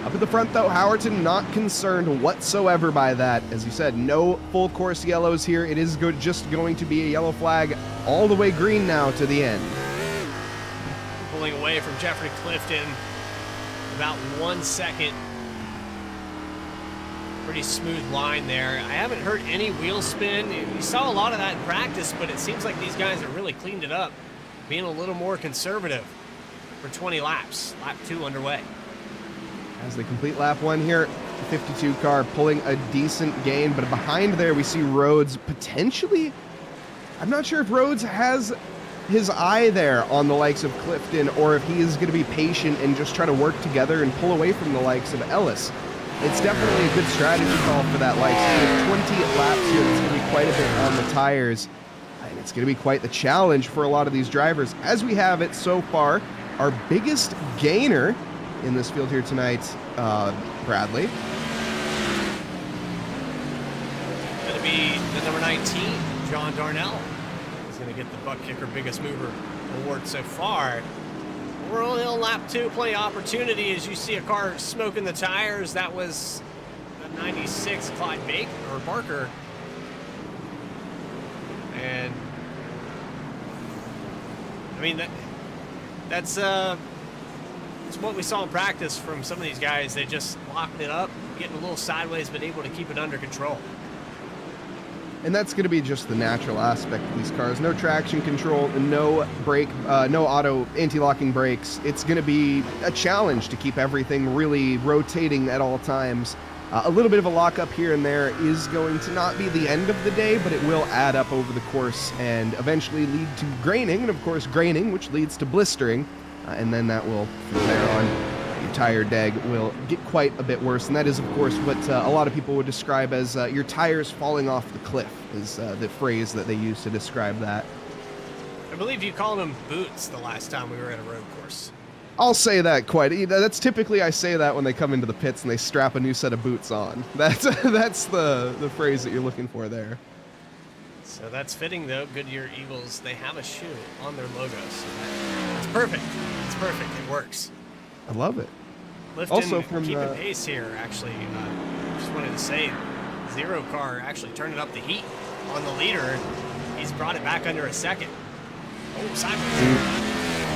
Speaker 5: Up at the front, though, Howerton not concerned whatsoever by that. As you said, no full course yellows here. It is just going to be a yellow flag all the way green now to the end.
Speaker 1: Pulling away from Jeffrey Clifton, about 1 second. Pretty smooth line there. I haven't heard any wheel spin. You saw a lot of that in practice, but it seems like these guys have really cleaned it up, being a little more conservative for 20 laps. Lap 2 underway.
Speaker 5: As they complete lap 1 here, 52 car pulling a decent gain, but behind there we see Rhodes potentially. I'm not sure if Rhodes has his eye there on the likes of Clifton, or if he is going to be patient and just try to work together and pull away from the likes of Ellis. It's definitely a good strategy call for that likes. With 20 laps here, it's going to be quite a bit on the tires, and it's going to be quite the challenge for a lot of these drivers. As we have it so far, our biggest gainer in this field here tonight, Bradley.
Speaker 1: Going to be the number 19, John Darnell. He's going to get the butt kicker biggest mover award so far. We're only on lap 2, plenty of opportunity as you see a car smoking the tires. That was the 96 Clyde Barker. And I mean that's what we saw in practice from some of these guys. They just locked it up, getting a little sideways, but able to keep it under control.
Speaker 5: And that's going to be just the natural aspect of these cars. No traction control, no brake, no auto anti-locking brakes. It's going to be a challenge to keep everything really rotating at all times. A little bit of a lockup here and there is going to not be the end of the day, but it will add up over the course and eventually lead to graining, and of course graining, which leads to blistering, and then that will, from there on, your tire deg will get quite a bit worse, and that is, of course, what a lot of people would describe as your tires falling off the cliff, is the phrase that they use to describe that.
Speaker 1: I believe you called them boots the last time we were at a road course.
Speaker 5: I'll say that quite. That's typically I say that when they come into the pits and they strap a new set of boots on. That's the phrase that you're looking for there.
Speaker 1: So that's fitting, though. Goodyear Eagles, they have a shoe on their logo, so it's perfect. It's perfect. It works.
Speaker 5: I love it.
Speaker 1: Lifton
Speaker 5: Also from
Speaker 1: keeping pace here, actually. Just wanted to say, Zero car actually turning up the heat on the leader. He's brought it back under a second. Oh, sideways.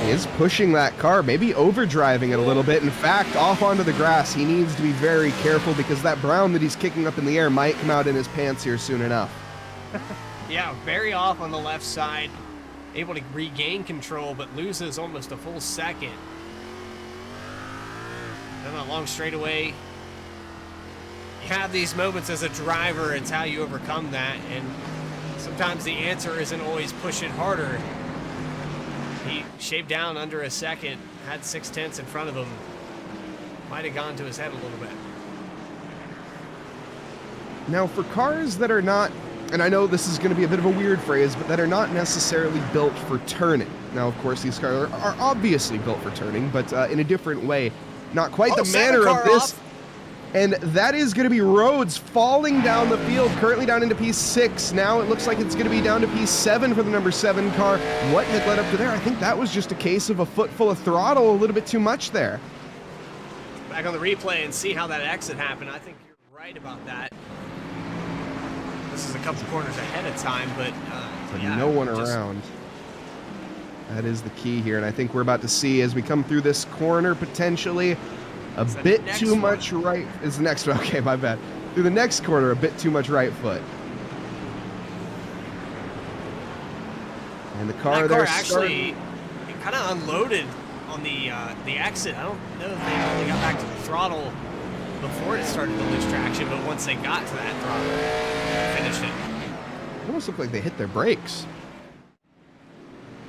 Speaker 5: He is pushing that car, maybe overdriving it a little bit. In fact, off onto the grass, he needs to be very careful because that brown that he's kicking up in the air might come out in his pants here soon enough.
Speaker 1: Yeah, very off on the left side. Able to regain control, but loses almost a full second. Then a long straightaway. You have these moments as a driver, it's how you overcome that, and sometimes the answer isn't always push it harder. He shaved down under a second, had 6/10 in front of him. Might have gone to his head a little bit.
Speaker 5: Now, for cars that are not, and I know this is going to be a bit of a weird phrase, but that are not necessarily built for turning. Now, of course, these cars are obviously built for turning, but in a different way. Not quite the manner of this. Off. And that is going to be Rhodes falling down the field, currently down into P6. Now it looks like it's going to be down to P7 for the number 7 car. What had led up to there? I think that was just a case of a foot full of throttle, a little bit too much there.
Speaker 1: Back on the replay and see how that exit happened. I think you're right about that. This is a couple corners ahead of time, but yeah,
Speaker 5: no one around. That is the key here, and I think we're about to see as we come through this corner potentially a bit too much right. Is the next one? Okay, my bad. Through the next corner, a bit too much right foot. And the car there
Speaker 1: actually it kind of unloaded on the exit. I don't know if they really got back to the throttle before it started to lose traction, but once they got to that throttle, they finished it.
Speaker 5: It almost looked like they hit their brakes.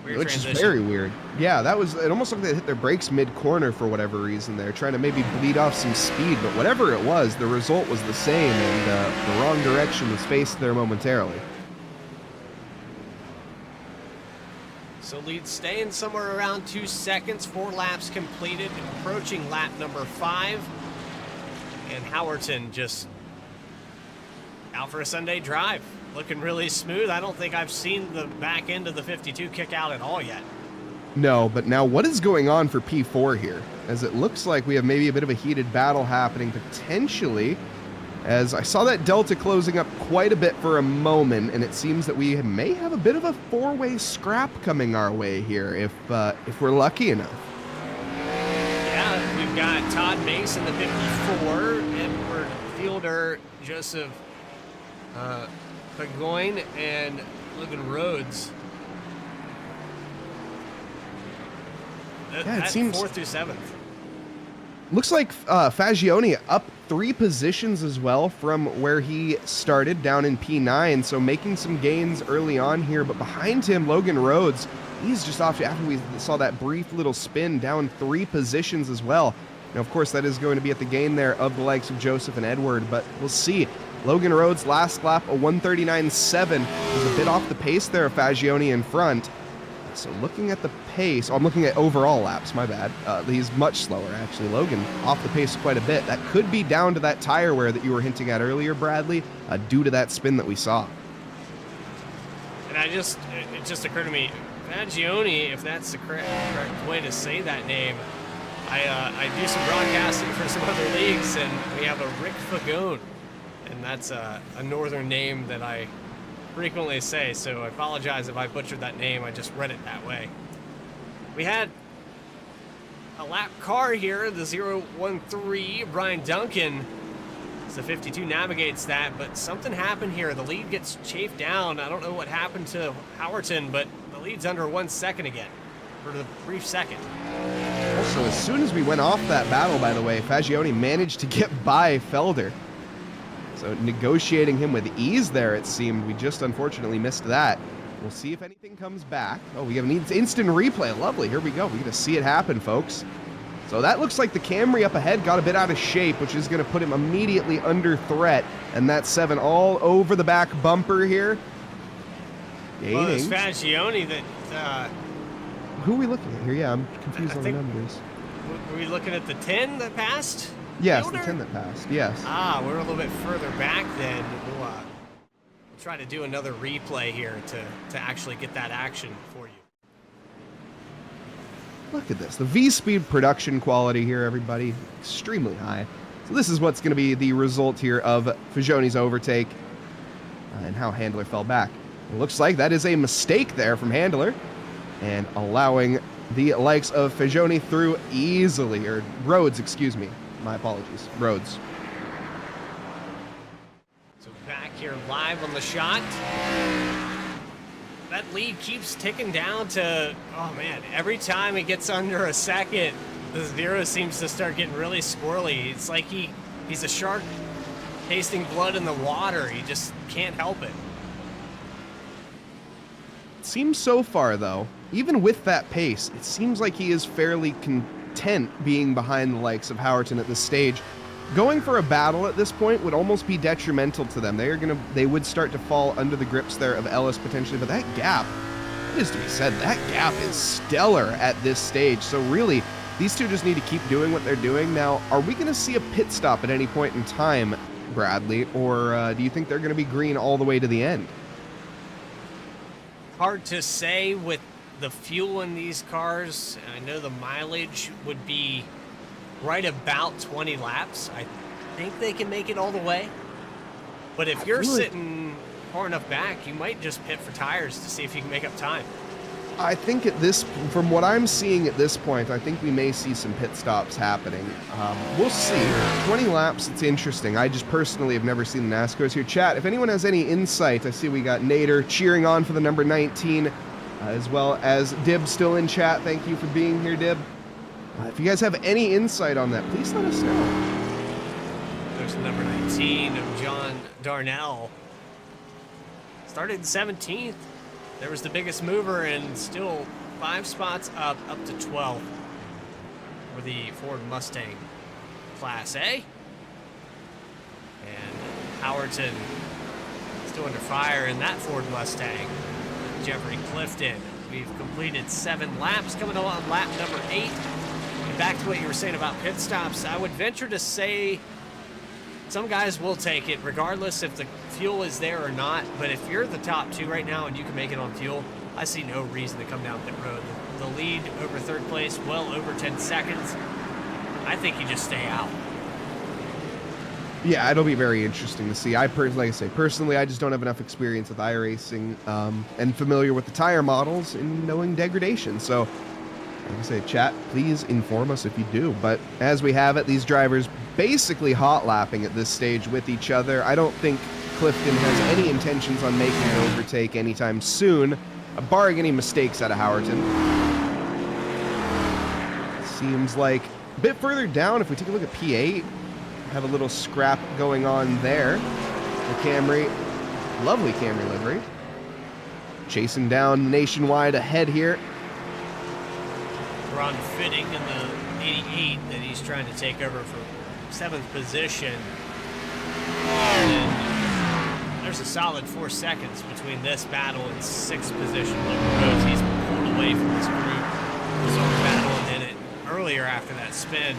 Speaker 1: Weird
Speaker 5: which
Speaker 1: transition.
Speaker 5: Is very weird. Yeah, that was. It almost looked like they hit their brakes mid-corner for whatever reason. They're trying to maybe bleed off some speed, but whatever it was, the result was the same, and the wrong direction was faced there momentarily.
Speaker 1: So lead staying somewhere around 2 seconds, 4 laps completed, approaching lap number 5. And Howerton just out for a Sunday drive. Looking really smooth. I don't think I've seen the back end of the 52 kick out at all yet.
Speaker 5: No, but now what is going on for P4 here? As it looks like we have maybe a bit of a heated battle happening potentially, as I saw that Delta closing up quite a bit for a moment, and it seems that we may have a bit of a 4-way scrap coming our way here if we're lucky enough.
Speaker 1: Yeah, we've got Todd Mason, the 54, Edward Fielder, Joseph Pagoyne, and Logan Rhodes.
Speaker 5: Yeah, it seems
Speaker 1: 4th through 7th.
Speaker 5: Looks like Fagioni up 3 positions as well from where he started down in P9, so making some gains early on here. But behind him, Logan Rhodes, he's just off after we saw that brief little spin, down 3 positions as well. Now, of course, that is going to be at the gain there of the likes of Joseph and Edward, but we'll see. Logan Rhodes, last lap, a 139.7, was a bit off the pace there of Fagioni in front. So looking at the pace, I'm looking at overall laps, my bad. He's much slower, actually. Logan off the pace quite a bit. That could be down to that tire wear that you were hinting at earlier, Bradley, due to that spin that we saw.
Speaker 1: And it just occurred to me, Fagioni, if that's the correct way to say that name, I do some broadcasting for some other leagues, and we have a Rick Fagone, and that's a northern name that I frequently say, so I apologize if I butchered that name. I just read it that way. We had a lap car here, the 013, Brian Duncan. The 52 navigates that, but something happened here. The lead gets chafed down. I don't know what happened to Howerton, but the lead's under 1 second again for the brief second.
Speaker 5: Also, as soon as we went off that battle, by the way, Fagioni managed to get by Felder. So negotiating him with ease there, it seemed. We just unfortunately missed that. We'll see if anything comes back. Oh, we have an instant replay. Lovely. Here we go. We're going to see it happen, folks. So that looks like the Camry up ahead got a bit out of shape, which is going to put him immediately under threat. And that 7 all over the back bumper here. Gaining.
Speaker 1: Well, it's Fagioni that...
Speaker 5: Who are we looking at here? Yeah, I'm confused on the numbers.
Speaker 1: Were we looking at the 10 that passed?
Speaker 5: Yes,
Speaker 1: Fielder?
Speaker 5: the 10 that passed. Yes.
Speaker 1: Ah, we're a little bit further back then. We'll try to do another replay here to actually get that action for you.
Speaker 5: Look at this. The V-Speed production quality here, everybody, extremely high. So this is what's going to be the result here of Fagioni's overtake and how Handler fell back. It looks like that is a mistake there from Handler and allowing the likes of Fagioni through easily, or Rhodes, excuse me. My apologies. Rhodes.
Speaker 1: So back here live on the shot. That lead keeps ticking down to, oh man, every time it gets under a second, the 0 seems to start getting really squirrely. It's like he's a shark tasting blood in the water. He just can't help it.
Speaker 5: Seems so far, though, even with that pace, it seems like he is fairly content being behind the likes of Howerton at this stage. Going for a battle at this point would almost be detrimental to them. They would start to fall under the grips there of Ellis potentially, but that gap, it is to be said, that gap is stellar at this stage. So really, these two just need to keep doing what they're doing. Now, are we going to see a pit stop at any point in time, Bradley, or do you think they're going to be green all the way to the end?
Speaker 1: Hard to say with the fuel in these cars. I know the mileage would be right about 20 laps. I think they can make it all the way. But if you're sitting far enough back, you might just pit for tires to see if you can make up time.
Speaker 5: I think from what I'm seeing at this point, I think we may see some pit stops happening. We'll see. 20 laps, it's interesting. I just personally have never seen the NASCARs here. Chat, if anyone has any insight, I see we got Nader cheering on for the number 19, as well as Dib still in chat. Thank you for being here, Dib. If you guys have any insight on that, please let us know.
Speaker 1: There's the number 19 of John Darnell. Started in 17th. There was the biggest mover and still 5 spots up to 12 for the Ford Mustang Class A. And Howerton still under fire in that Ford Mustang. Jeffrey Clifton. We've completed 7 laps, coming on lap number 8. And back to what you were saying about pit stops, I would venture to say some guys will take it regardless if the fuel is there or not. But if you're the top 2 right now and you can make it on fuel, I see no reason to come down pit road. The lead over 3rd place, well over 10 seconds. I think you just stay out.
Speaker 5: Yeah, it'll be very interesting to see. Personally, I just don't have enough experience with iRacing and familiar with the tire models and knowing degradation. So, like I say, chat, please inform us if you do. But as we have it, these drivers basically hot lapping at this stage with each other. I don't think Clifton has any intentions on making an overtake anytime soon, barring any mistakes out of Howerton. Seems like A bit further down, if we take a look at P8, have a little scrap going on there. The Camry, lovely Camry livery. Chasing down Nationwide ahead here.
Speaker 1: Ron Fitting in the 88 that he's trying to take over for 7th position. And then there's a solid 4 seconds between this battle and 6th position. Logan Rhodes, he's pulled away from this group. Was on battling in it earlier after that spin.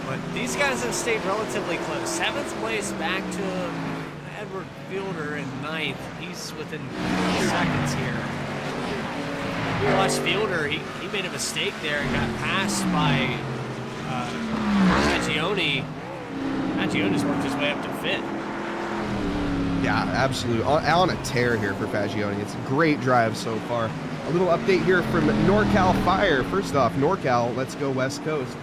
Speaker 1: But these guys have stayed relatively close. 7th place back to Edward Fielder in 9th. He's within 3 seconds here. You watch Fielder, he made a mistake there and got passed by Fagioni. Fagione's worked his way up to 5th.
Speaker 5: Yeah, absolutely. On a tear here for Fagioni. It's a great drive so far. A little update here from NorCal Fire. First off, NorCal, let's go West Coast.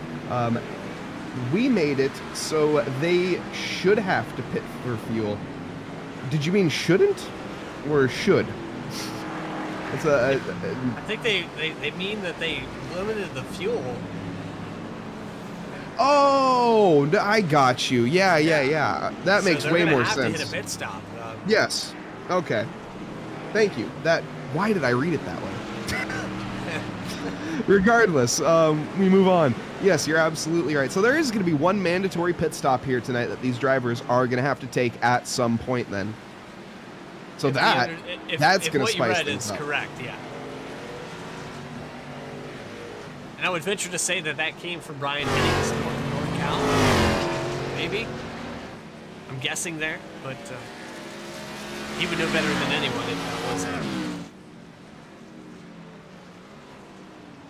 Speaker 5: We made it, so they should have to pit for fuel. Did you mean shouldn't or should? It's
Speaker 1: I think they mean that they limited the fuel.
Speaker 5: Oh, I got you. Yeah. That
Speaker 1: So
Speaker 5: makes
Speaker 1: they're
Speaker 5: way
Speaker 1: gonna
Speaker 5: more
Speaker 1: have
Speaker 5: sense.
Speaker 1: to hit a pit stop.
Speaker 5: Yes. Okay. Thank you. Why did I read it that way? Regardless, we move on. Yes, you're absolutely right. So there is going to be one mandatory pit stop here tonight that these drivers are going to have to take at some point then. So that's going to spice things up.
Speaker 1: Is correct, yeah. And I would venture to say that came from Brian Hennings, NorCal. Maybe. I'm guessing there, but he would know better than anyone if that was him.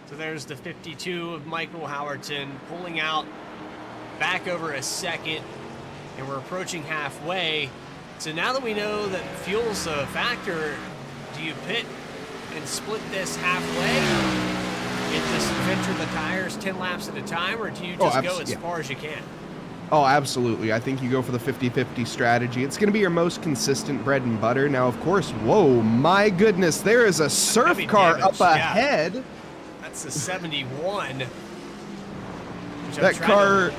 Speaker 1: So there's the 52 of Michael Howerton pulling out back over a second, and we're approaching halfway. So now that we know that fuel's a factor, do you pit and split this halfway and just venture the tires 10 laps at a time, or do you just go as far as you can?
Speaker 5: Oh, absolutely. I think you go for the 50-50 strategy. It's going to be your most consistent bread and butter. Now, of course, whoa, my goodness, there is a surf car up ahead.
Speaker 1: That's a 71.
Speaker 5: That car...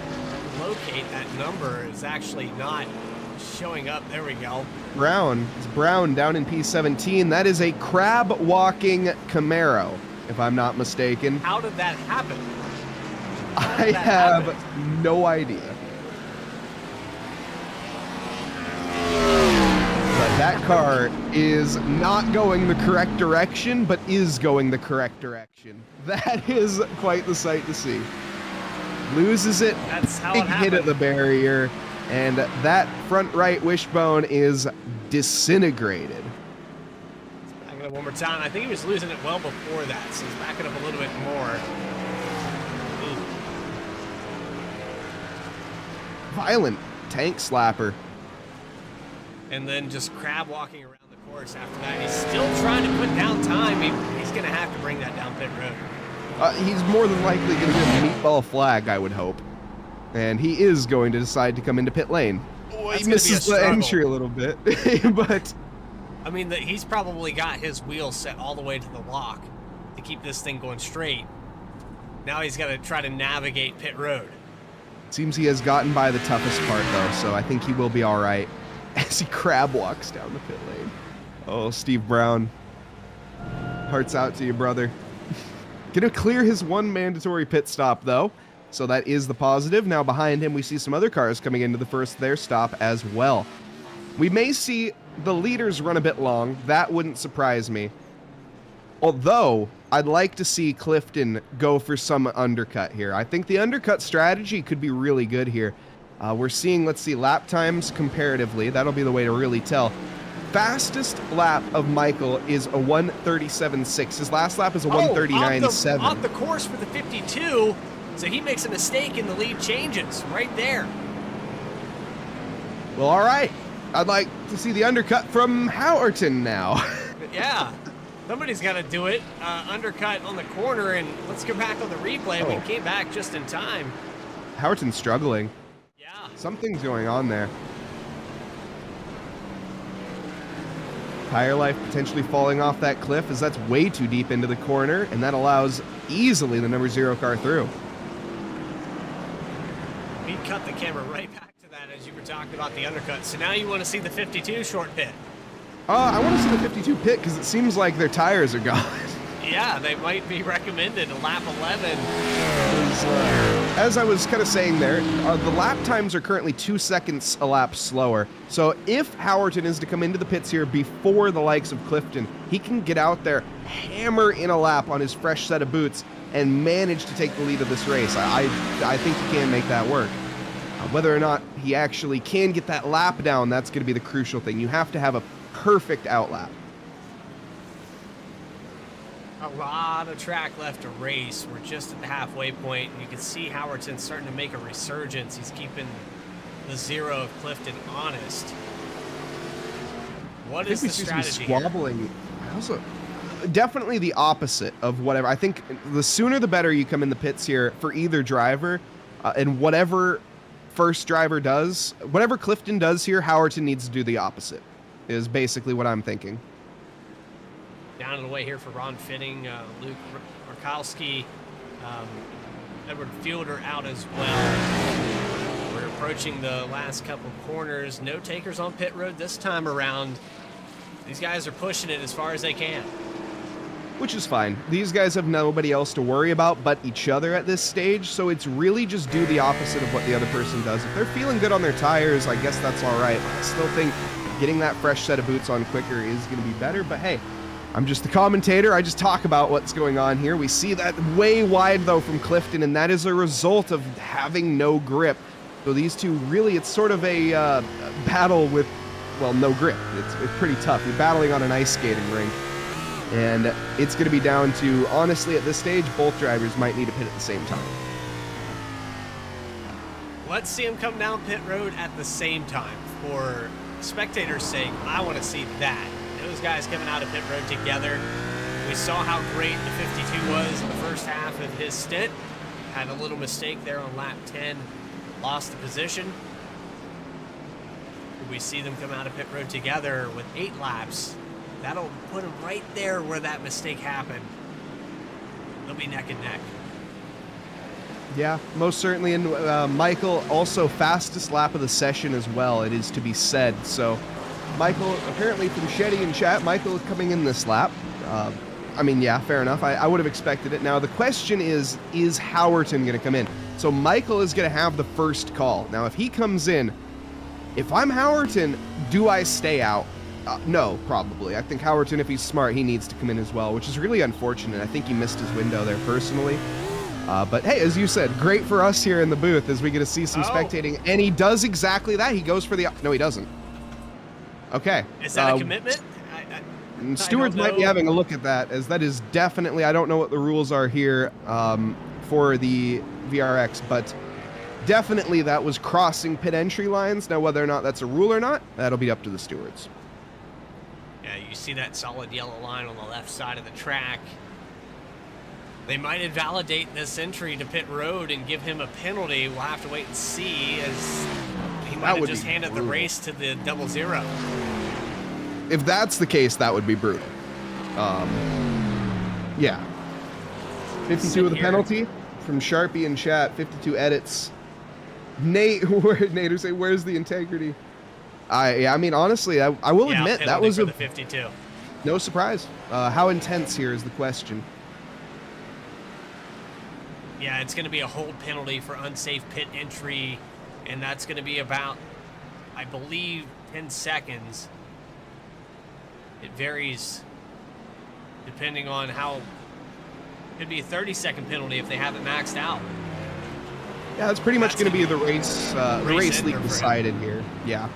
Speaker 1: locate that number is actually not showing up. There we go.
Speaker 5: Brown. It's Brown down in P17. That is a crab-walking Camaro, if I'm not mistaken.
Speaker 1: How did that happen?
Speaker 5: I have no idea. But that car is not going the correct direction, but is going the correct direction. That is quite the sight to see. Loses it.
Speaker 1: That's how
Speaker 5: big
Speaker 1: it happened.
Speaker 5: hit at the barrier, and that front right wishbone is disintegrated.
Speaker 1: Let's back it up one more time. I think he was losing it well before that, so he's backing up a little bit more. Ooh.
Speaker 5: Violent tank slapper.
Speaker 1: And then just crab walking around the course after that. He's still trying to put down time. He's going to have to bring that down pit road.
Speaker 5: He's more than likely going to get a meatball flag, I would hope. And he is going to decide to come into pit lane.
Speaker 1: Boy,
Speaker 5: he misses the entry a little bit, but...
Speaker 1: I mean, he's probably got his wheels set all the way to the lock to keep this thing going straight. Now he's got to try to navigate pit road.
Speaker 5: Seems he has gotten by the toughest part, though, so I think he will be all right as he crab walks down the pit lane. Oh, Steve Brown. Hearts out to you, brother. Gonna clear his one mandatory pit stop, though, so that is the positive. Now behind him, we see some other cars coming into the first their stop as well. We may see the leaders run a bit long. That wouldn't surprise me. Although, I'd like to see Clifton go for some undercut here. I think the undercut strategy could be really good here. We're seeing, let's see, lap times comparatively. That'll be the way to really tell. Fastest lap of Michael is a 1:37.6. His last lap is a 1:39.7.
Speaker 1: Off the course for the 52, so he makes a mistake and the lead changes right there.
Speaker 5: Well, all right. I'd like to see the undercut from Howerton now.
Speaker 1: Yeah. Somebody's got to do it. Undercut on the corner, and let's go back on the replay.
Speaker 5: Oh.
Speaker 1: We came back just in time.
Speaker 5: Howerton's struggling.
Speaker 1: Yeah.
Speaker 5: Something's going on there. Tire life potentially falling off that cliff as that's way too deep into the corner, and that allows easily the number 0 car through.
Speaker 1: We cut the camera right back to that as you were talking about the undercut. So now you want to see the 52 short pit.
Speaker 5: I want to see the 52 pit because it seems like their tires are gone.
Speaker 1: Yeah, they might be recommended a lap 11.
Speaker 5: As I was kind of saying there, the lap times are currently 2 seconds a lap slower. So if Howerton is to come into the pits here before the likes of Clifton, he can get out there, hammer in a lap on his fresh set of boots, and manage to take the lead of this race. I think he can make that work. Whether or not he actually can get that lap down, that's going to be the crucial thing. You have to have a perfect outlap.
Speaker 1: A lot of track left to race. We're just at the halfway point, and you can see Howerton starting to make a resurgence. He's keeping the zero of Clifton honest. What is the strategy?
Speaker 5: Squabbling. Also, definitely the opposite of whatever. I think the sooner the better you come in the pits here for either driver, and whatever first driver does, whatever Clifton does here, Howerton needs to do the opposite, is basically what I'm thinking.
Speaker 1: Down and away here for Ron Fitting, Luke Markowski, Edward Fielder out as well. We're approaching the last couple corners. No takers on pit road this time around. These guys are pushing it as far as they can.
Speaker 5: Which is fine. These guys have nobody else to worry about but each other at this stage, so it's really just do the opposite of what the other person does. If they're feeling good on their tires, I guess that's all right. I still think getting that fresh set of boots on quicker is going to be better, but hey, I'm just the commentator. I just talk about what's going on here. We see that way wide, though, from Clifton, and that is a result of having no grip. So these two really, it's sort of a battle with, well, no grip. It's pretty tough. You're battling on an ice skating rink. And it's going to be down to, honestly, at this stage, both drivers might need to pit at the same time.
Speaker 1: Let's see them come down pit road at the same time. For spectators' sake, I want to see that. Those guys coming out of pit road together. We saw how great the 52 was in the first half of his stint. Had a little mistake there on lap 10. Lost the position. We see them come out of pit road together with 8 laps. That'll put them right there where that mistake happened. They'll be neck and neck.
Speaker 5: Yeah, most certainly. And Michael, also fastest lap of the session as well, it is to be said. So Michael, apparently from Shetty and chat, Michael is coming in this lap. I mean, yeah, fair enough. I would have expected it. Now, the question is Howerton going to come in? So Michael is going to have the first call. Now, if he comes in, if I'm Howerton, do I stay out? No, probably. I think Howerton, if he's smart, he needs to come in as well, which is really unfortunate. I think he missed his window there personally. But hey, as you said, great for us here in the booth as we get to see some spectating. And he does exactly that. He goes for the... No, he doesn't. Okay.
Speaker 1: Is that a commitment?
Speaker 5: Stewards might be having a look at that, as that is definitely... I don't know what the rules are here for the VRX, but definitely that was crossing pit entry lines. Now, whether or not that's a rule or not, that'll be up to the stewards.
Speaker 1: Yeah, you see that solid yellow line on the left side of the track. They might invalidate this entry to pit road and give him a penalty. We'll have to wait and see, as he might have just handed the race to the 00.
Speaker 5: If that's the case, that would be brutal. Yeah. 52 with a penalty from Sharpie in chat. 52 edits. Nader say, where's the integrity? I mean, honestly, I will admit that was
Speaker 1: the 52.
Speaker 5: No surprise. How intense here is the question.
Speaker 1: Yeah, it's going to be a hold penalty for unsafe pit entry, and that's going to be about, I believe, 10 seconds. It varies depending on how... It'd be a 30-second penalty if they haven't maxed out.
Speaker 5: Yeah, that's pretty much going to be the race league decided here. Yeah.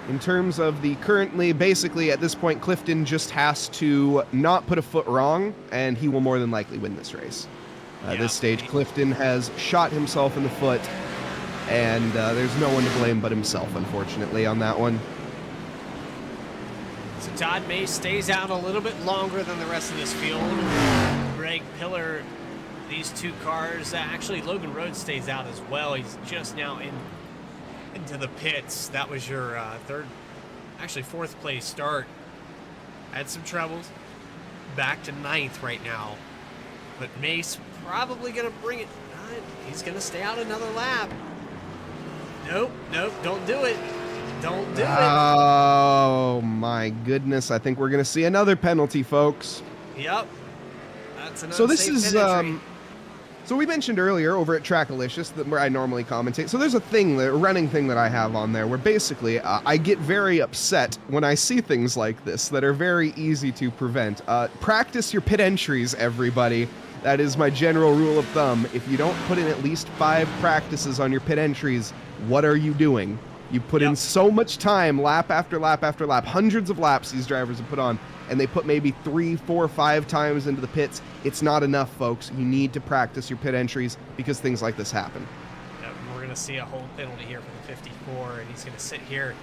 Speaker 5: In terms of the currently, basically at this point, Clifton just has to not put a foot wrong, and he will more than likely win this race. At this stage, Clifton has shot himself in the foot, and there's no one to blame but himself, unfortunately, on that one.
Speaker 1: So Todd May stays out a little bit longer than the rest of this field. Greg Pillar, these two cars, actually Logan Rhodes stays out as well. He's just now into the pits. That was your fourth place start. Had some troubles. Back to 9th right now. But Mace probably going to bring it. He's going to stay out another lap. Nope, don't do it. Don't do it.
Speaker 5: Oh my goodness! I think we're gonna see another penalty, folks.
Speaker 1: Yep. That's an
Speaker 5: So this
Speaker 1: unsafe
Speaker 5: is
Speaker 1: entry.
Speaker 5: So we mentioned earlier over at Trackalicious, where I normally commentate. So there's a thing, a running thing that I have on there where basically I get very upset when I see things like this that are very easy to prevent. Practice your pit entries, everybody. That is my general rule of thumb. If you don't put in at least 5 practices on your pit entries, what are you doing? You put in so much time, lap after lap after lap, hundreds of laps these drivers have put on, and they put maybe 3, 4, 5 times into the pits. It's not enough, folks. You need to practice your pit entries because things like this happen.
Speaker 1: Yep, we're going to see a hold penalty here for the 54, and he's going to sit here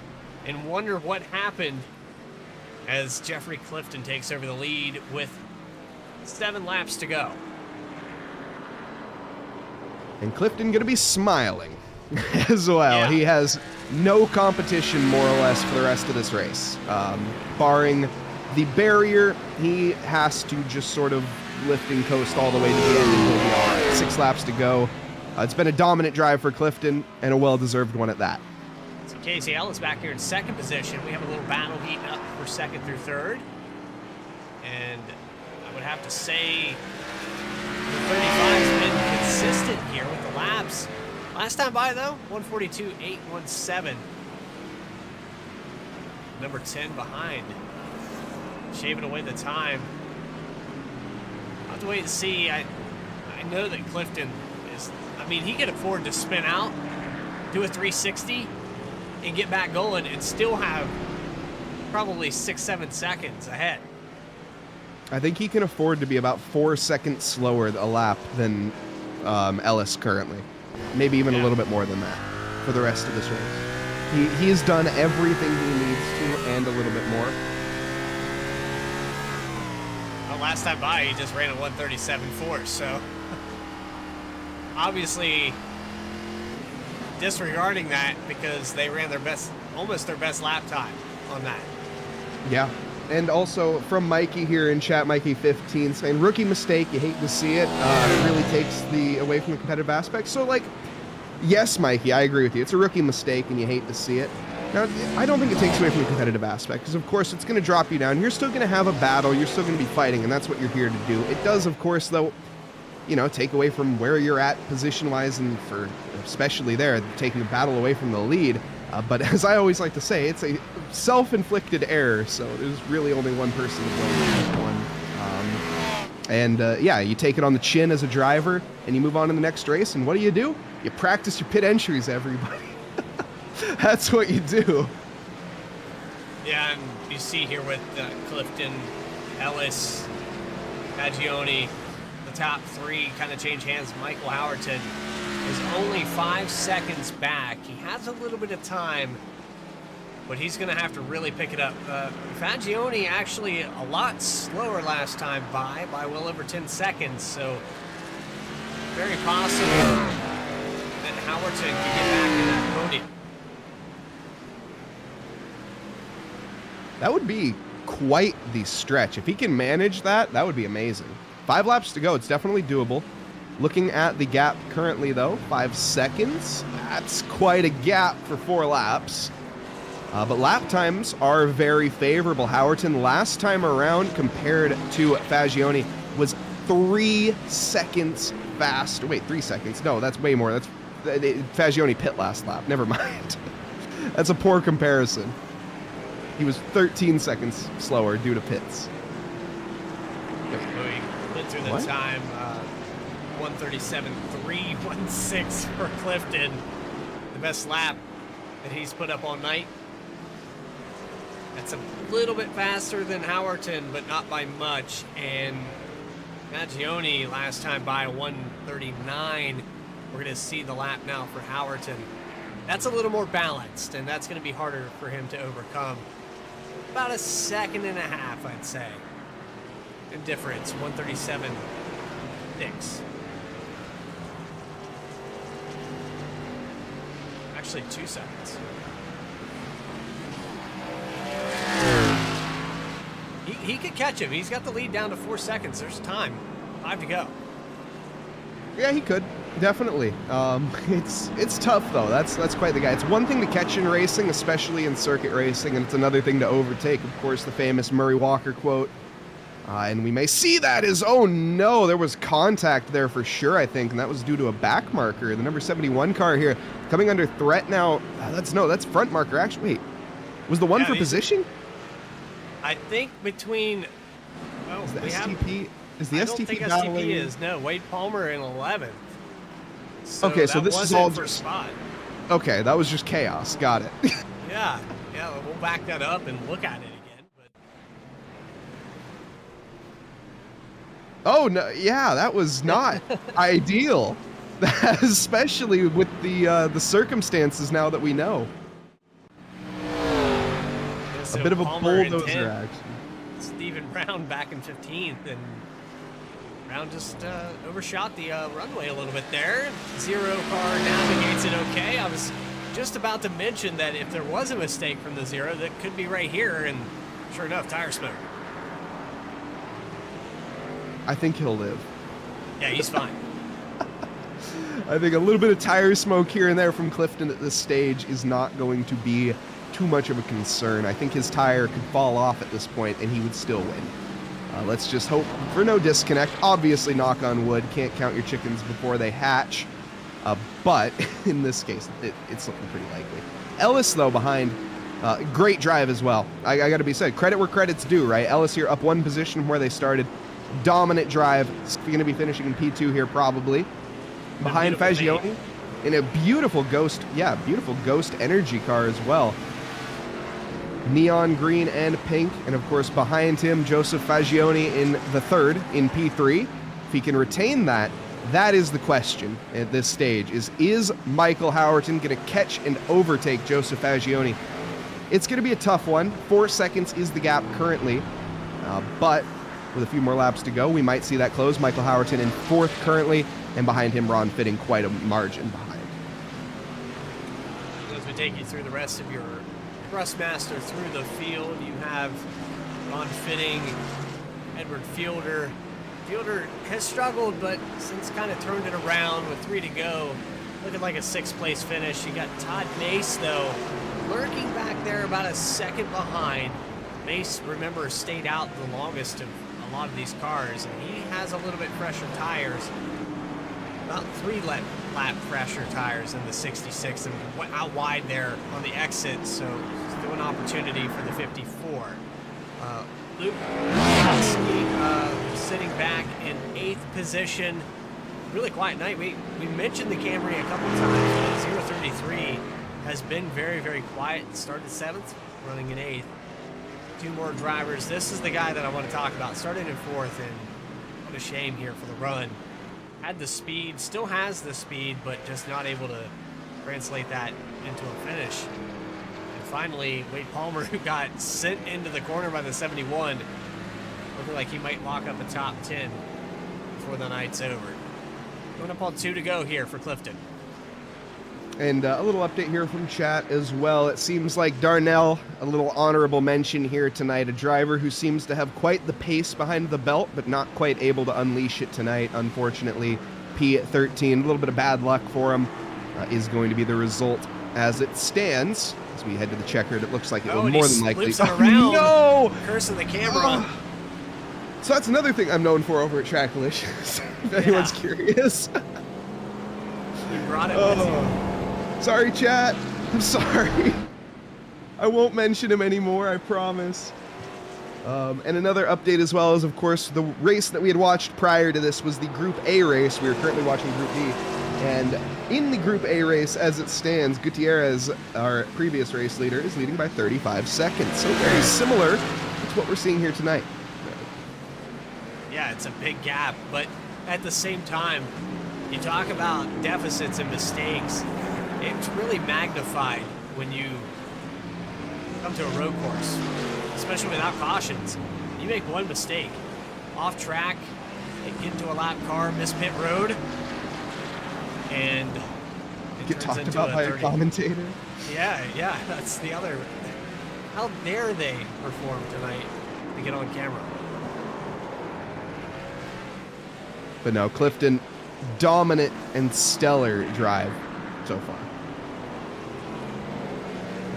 Speaker 1: and wonder what happened as Jeffrey Clifton takes over the lead with 7 laps to go.
Speaker 5: And Clifton going to be smiling as well.
Speaker 1: Yeah.
Speaker 5: He has no competition, more or less, for the rest of this race. Barring the barrier, he has to just sort of lift and coast all the way to the end, and he'll be all right. 6 laps to go. It's been a dominant drive for Clifton, and a well-deserved one at that.
Speaker 1: So Casey Ellis back here in second position. We have a little battle heating up for second through third. And I would have to say the 35's been consistent here with the laps. Last time by, though, 142.817. Number 10 behind. Shaving away the time. I'll have to wait and see. I know that Clifton is, I mean, he can afford to spin out, do a 360, and get back going and still have probably 6-7 seconds ahead.
Speaker 5: I think he can afford to be about 4 seconds slower a lap than Ellis currently. Maybe even a little bit more than that for the rest of this race. He has done everything he needs to and a little bit more.
Speaker 1: Well, last time by, he just ran a 137.4, so obviously disregarding that because they ran their best, almost their best lap time on that.
Speaker 5: Yeah. And also from Mikey here in chat, Mikey15, saying, rookie mistake, you hate to see it. It really takes the away from the competitive aspect. So, like, yes, Mikey, I agree with you. It's a rookie mistake, and you hate to see it. Now, I don't think it takes away from the competitive aspect, because, of course, it's going to drop you down. You're still going to have a battle. You're still going to be fighting, and that's what you're here to do. It does, of course, though, you know, take away from where you're at position-wise, and for especially there, taking the battle away from the lead. But as I always like to say, it's a self-inflicted error, so there's really only one person to blame for this one. Yeah, you take it on the chin as a driver, and you move on to the next race, and what do? You practice your pit entries, everybody. That's what you do.
Speaker 1: Yeah, and you see here with Clifton, Ellis, Fagioni, the top 3 kind of change hands. Michael Howerton is only 5 seconds back. He has a little bit of time, but he's going to have to really pick it up. Fagioni actually a lot slower last time by well over 10 seconds, so very possible that Howerton can get back in that podium.
Speaker 5: That would be quite the stretch. If he can manage that, that would be amazing. 5 laps to go. It's definitely doable. Looking at the gap currently, though, 5 seconds. That's quite a gap for 4 laps. But lap times are very favorable. Howerton last time around compared to Fagioni was 3 seconds fast. Wait, 3 seconds? No, that's way more. That's Fagioni pit last lap. Never mind. That's a poor comparison. He was 13 seconds slower due to pits.
Speaker 1: Louis went through the
Speaker 5: What?
Speaker 1: time, 137.316 for Clifton. The best lap that he's put up all night. That's a little bit faster than Howerton, but not by much. And Fagioni last time by 139. We're going to see the lap now for Howerton. That's a little more balanced, and that's going to be harder for him to overcome. About a second and a half, I'd say. In difference, 137.6. Actually, 2 seconds. He could catch him. He's got the lead down to 4 seconds. There's time. 5 to go.
Speaker 5: Yeah, he could. Definitely. It's tough though. That's quite the guy. It's one thing to catch in racing, especially in circuit racing, and it's another thing to overtake. Of course, the famous Murray Walker quote. And we may see that as, oh no, there was contact there for sure, I think, and that was due to a back marker. The number 71 car here coming under threat now. That's front marker. Actually, wait, was the one for position?
Speaker 1: I think between. Well,
Speaker 5: Is the
Speaker 1: we
Speaker 5: STP? Is the
Speaker 1: I don't
Speaker 5: STP
Speaker 1: think
Speaker 5: battling?
Speaker 1: STP is. No, Wade Palmer in 11th. So
Speaker 5: Okay, so
Speaker 1: that
Speaker 5: this is
Speaker 1: wasn't
Speaker 5: all
Speaker 1: for
Speaker 5: just-
Speaker 1: spot.
Speaker 5: Okay, that was just chaos. Got it.
Speaker 1: Yeah, we'll back that up and look at it again. But
Speaker 5: Oh no, yeah, that was not ideal, especially with the circumstances now that we know.
Speaker 1: yeah, so
Speaker 5: A bit of a
Speaker 1: Palmer in
Speaker 5: bulldozer
Speaker 1: 10th,
Speaker 5: action.
Speaker 1: Stephen Brown back in 15th, and Brown just overshot the runway a little bit there. Zero car navigates it okay. I was just about to mention that if there was a mistake from the zero, that could be right here, and sure enough, tire smoke.
Speaker 5: I think he'll live.
Speaker 1: Yeah, he's fine.
Speaker 5: I think a little bit of tire smoke here and there from Clifton at this stage is not going to be too much of a concern. I think his tire could fall off at this point and he would still win. Let's just hope for no disconnect. Obviously, knock on wood, can't count your chickens before they hatch. But in this case, it's looking pretty likely. Ellis, though, behind. Great drive as well. I got to be said, credit where credit's due, right? Ellis here up one position from where they started. Dominant drive. He's going to be finishing in P2 here probably. Behind Fagioni in a beautiful ghost energy car as well. Neon green and pink, and of course behind him Joseph Fagioni in the third in P3. If he can retain that, that is the question at this stage. Is Michael Howerton going to catch and overtake Joseph Fagioni? It's going to be a tough one. 4 seconds is the gap currently, but with a few more laps to go, we might see that close. Michael Howerton in fourth currently, and behind him Ron Fitting quite a margin behind.
Speaker 1: As we take you through the rest of your Thrustmaster through the field, you have Ron Fitting, Edward Fielder. Fielder has struggled, but since kind of turned it around with 3 to go, looking like a 6th place finish. You got Todd Mace, though, lurking back there about a second behind. Mace, remember, stayed out the longest of a lot of these cars, and he has a little bit fresher tires. About 3 lap fresher tires in the 66, and out wide there on the exit, so still an opportunity for the 54. Luke sitting back in 8th position. Really quiet night. We mentioned the Camry a couple times. 033 has been very, very quiet. Started 7th, running in 8th. 2 more drivers. This is the guy that I want to talk about. Started in 4th, and what a shame here for the run. Had the speed, still has the speed, but just not able to translate that into a finish. And finally, Wade Palmer, who got sent into the corner by the 71, looking like he might lock up a top 10 before the night's over. Going up on 2 to go here for Clifton.
Speaker 5: And a little update here from chat as well. It seems like Darnell, a little honorable mention here tonight, a driver who seems to have quite the pace behind the belt, but not quite able to unleash it tonight, unfortunately. P13, a little bit of bad luck for him, is going to be the result as it stands. As we head to the checkered, it looks like it will more than likely...
Speaker 1: Loops it around,
Speaker 5: no!
Speaker 1: cursing the camera.
Speaker 5: So that's another thing I'm known for over at Track Delicious, if anyone's curious.
Speaker 1: You brought it with you.
Speaker 5: Sorry, chat. I'm sorry. I won't mention him anymore, I promise. And another update as well is, of course, the race that we had watched prior to this was the Group A race. We are currently watching Group B. And in the Group A race, as it stands, Gutierrez, our previous race leader, is leading by 35 seconds. So very similar to what we're seeing here tonight.
Speaker 1: Yeah, it's a big gap, but at the same time, you talk about deficits and mistakes. It's really magnified when you come to a road course, especially without cautions. You make one mistake, off track, get into a lap car, miss pit road, and it
Speaker 5: Get
Speaker 1: turns
Speaker 5: talked
Speaker 1: into
Speaker 5: about by a
Speaker 1: 30.
Speaker 5: commentator.
Speaker 1: Yeah, that's the other. How dare they perform tonight to get on camera?
Speaker 5: But no, Clifton dominant and stellar drive so far.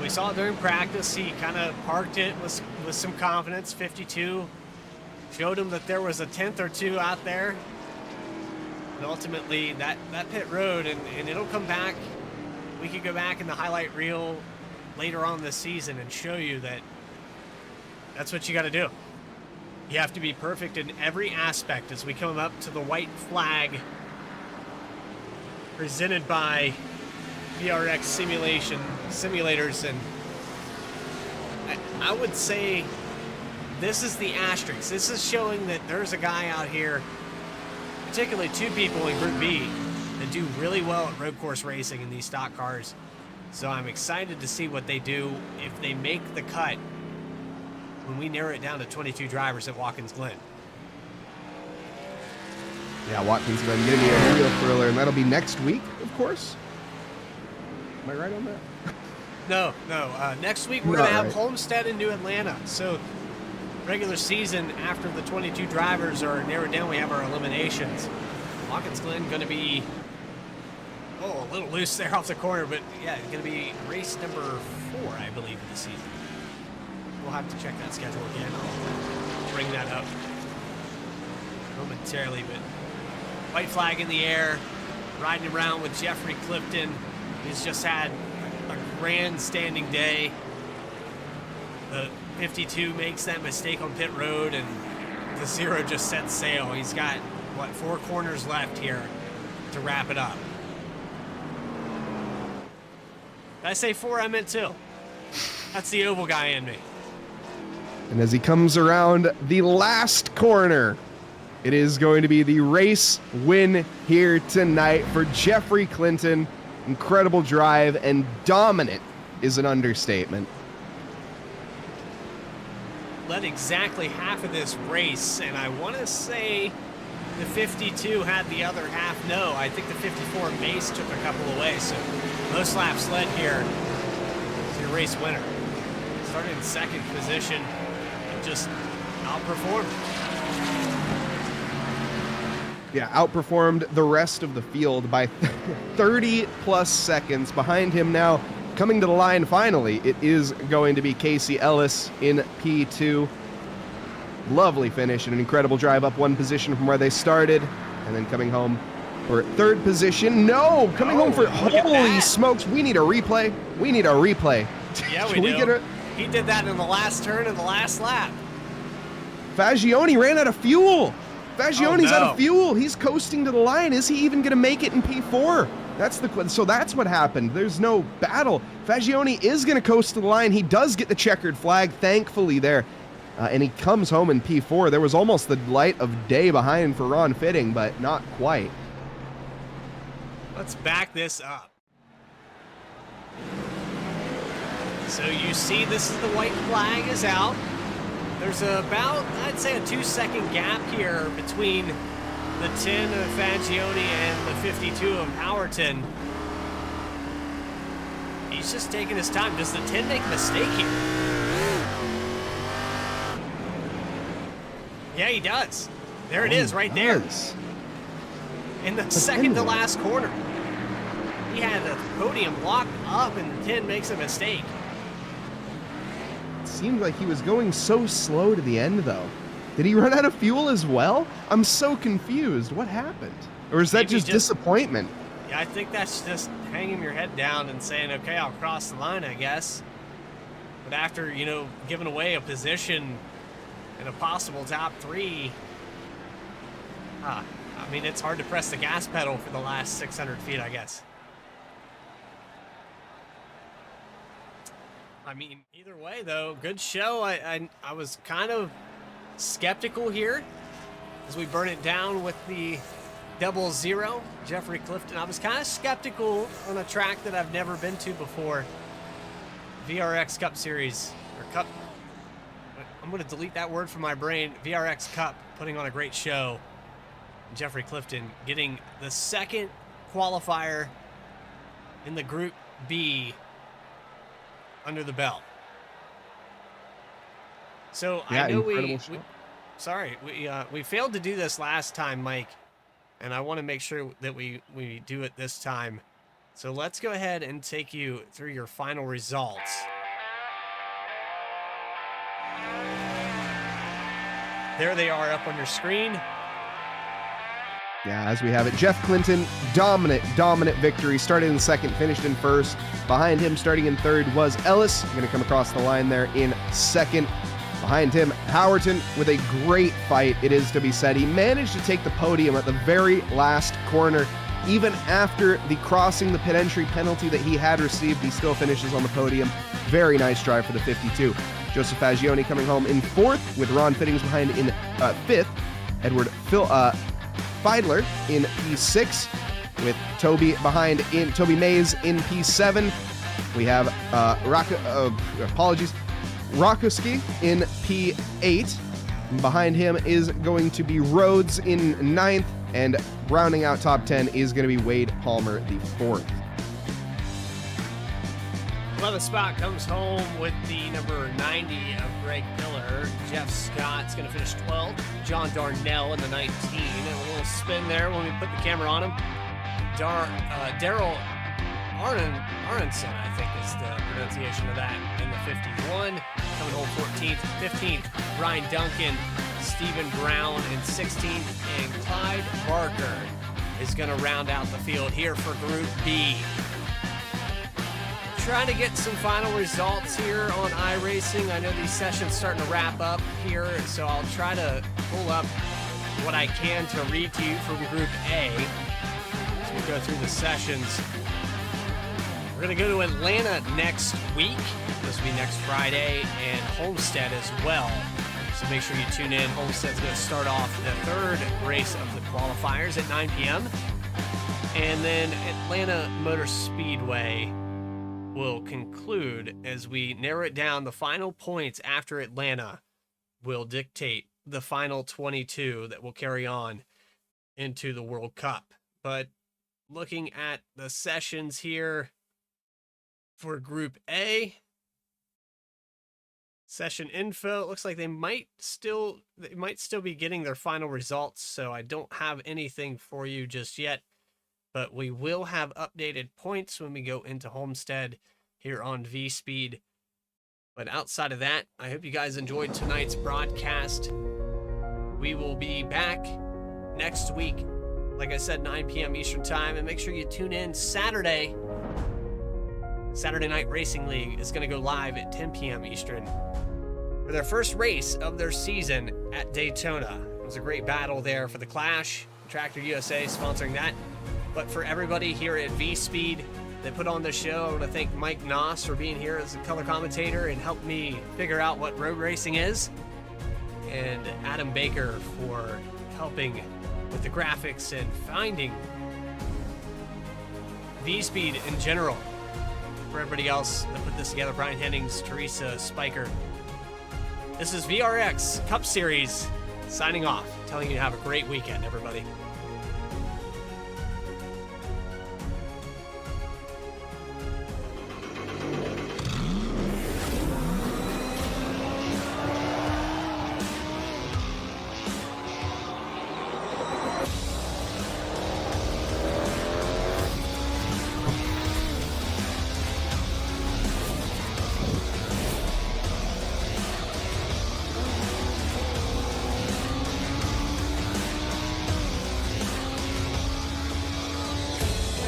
Speaker 1: We saw it during practice. He kind of parked it with some confidence. 52 showed him that there was a tenth or two out there. And ultimately, that pit road, and it'll come back. We could go back in the highlight reel later on this season and show you that that's what you got to do. You have to be perfect in every aspect as we come up to the white flag presented by VRX simulators, and I would say this is the asterisk. This is showing that there's a guy out here, particularly two people in Group B, that do really well at road course racing in these stock cars. So I'm excited to see what they do if they make the cut when we narrow it down to 22 drivers at Watkins Glen.
Speaker 5: Yeah, Watkins Glen going to be a real thriller, and that'll be next week, of course. Am I right on that?
Speaker 1: No. Next week we're going to have Homestead and New Atlanta. So regular season, after the 22 drivers are narrowed down, we have our eliminations. Watkins Glen going to be a little loose there off the corner, but yeah, it's going to be race number 4, I believe, of the season. We'll have to check that schedule again. I'll bring that up momentarily, but white flag in the air, riding around with Jeffrey Clifton. He's just had a grand-standing day. The 52 makes that mistake on pit road, and the 0 just sets sail. He's got, 4 corners left here to wrap it up. Did I say 4? I meant 2. That's the oval guy in me.
Speaker 5: And as he comes around the last corner, it is going to be the race win here tonight for Jeffrey Clinton. Incredible drive, and dominant is an understatement.
Speaker 1: Led exactly half of this race, and I want to say the 52 had the other half. No, I think the 54 Mace took a couple away, so most laps led here to your race winner. Started in second position and just outperformed.
Speaker 5: Yeah, outperformed the rest of the field by 30 plus seconds. Behind him now, coming to the line finally, it is going to be Casey Ellis in P2. Lovely finish and an incredible drive up one position from where they started, and then coming home for third position. No, coming home for, holy smokes, we need a replay. We need a replay.
Speaker 1: Yeah, we do. He did that in the last turn of the last lap.
Speaker 5: Fagioni ran out of fuel. Fagioni's out of fuel. He's coasting to the line. Is he even going to make it in P4? So that's what happened. There's no battle. Fagioni is going to coast to the line. He does get the checkered flag, thankfully there. And he comes home in P4. There was almost the light of day behind for Ron Fitting, but not quite.
Speaker 1: Let's back this up. So you see this is the white flag is out. There's about, I'd say, a 2-second gap here between the 10 of Fagioni and the 52 of Howerton. He's just taking his time. Does the 10 make a mistake here? Yeah, he does. There it is, right there. In the second to last corner. He had the podium locked up, and the 10 makes a mistake.
Speaker 5: Seemed like he was going so slow to the end, though. Did he run out of fuel as well? I'm so confused. What happened? Or is that just disappointment?
Speaker 1: Yeah, I think that's just hanging your head down and saying, okay, I'll cross the line, I guess. But after, giving away a position in a possible top 3, it's hard to press the gas pedal for the last 600 feet, I guess. Either way, though, good show. I was kind of skeptical here as we burn it down with the 00, Jeffrey Clifton. I was kind of skeptical on a track that I've never been to before. VRX Cup Series, or Cup. I'm going to delete that word from my brain. VRX Cup, putting on a great show. Jeffrey Clifton getting the second qualifier in the Group B under the belt. So yeah, I know we failed to do this last time, Mike. and I want to make sure that we do it this time. So let's go ahead and take you through your final results. There they are up on your screen.
Speaker 5: Yeah, as we have it, Jeff Clinton, dominant victory. Started in second, finished in first. Behind him, starting in third, was Ellis. Going to come across the line there in second. Behind him, Howerton with a great fight, it is to be said. He managed to take the podium at the very last corner. Even after the crossing the pit entry penalty that he had received, he still finishes on the podium. Very nice drive for the 52. Joseph Fagioni coming home in fourth, with Ron Fittings behind in fifth. Edward Feidler in P6, with Toby Mays in P7. We have Rakoski in P8. Behind him is going to be Rhodes in ninth, and rounding out top 10 is going to be Wade Palmer, the fourth.
Speaker 1: 11th spot comes home with the number 90 of Greg Miller. Jeff Scott's going to finish 12th. John Darnell in the 19. And a little spin there when we put the camera on him. Daryl Aronson, I think is the pronunciation of that, in the 51. Coming home 14th. 15th, Ryan Duncan. Stephen Brown in 16th. And Clyde Barker is going to round out the field here for Group B. Trying to get some final results here on iRacing. I know these sessions starting to wrap up here, so I'll try to pull up what I can to read to you from Group A as we go through the sessions. We're going to go to Atlanta next week. This will be next Friday, and Homestead as well. So make sure you tune in. Homestead's going to start off the third race of the qualifiers at 9 p.m. And then Atlanta Motor Speedway will conclude as we narrow it down. The final points after Atlanta will dictate the final 22 that will carry on into the World Cup. But looking at the sessions here for Group A, session info, it looks like they might still be getting their final results, so I don't have anything for you just yet. But we will have updated points when we go into Homestead here on V-Speed. But outside of that, I hope you guys enjoyed tonight's broadcast. We will be back next week, like I said, 9 p.m. Eastern Time. And make sure you tune in Saturday. Saturday Night Racing League is going to go live at 10 p.m. Eastern for their first race of their season at Daytona. It was a great battle there for the Clash. Tractor USA sponsoring that. But for everybody here at V-Speed that put on the show, I want to thank Mike Noss for being here as a color commentator and helped me figure out what road racing is, and Adam Baker for helping with the graphics and finding V-Speed in general. For everybody else that put this together, Brian Hennings, Teresa Spiker. This is VRX Cup Series signing off, telling you to have a great weekend, everybody.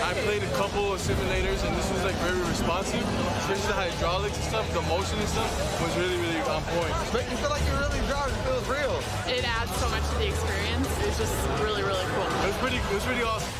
Speaker 2: I played a couple of simulators, and this was like very responsive. Especially the hydraulics and stuff, the motion and stuff was really, really on point.
Speaker 7: Make you feel like you're really driving. It feels real.
Speaker 4: It adds so much to the experience. It's just really, really cool.
Speaker 2: It was pretty awesome.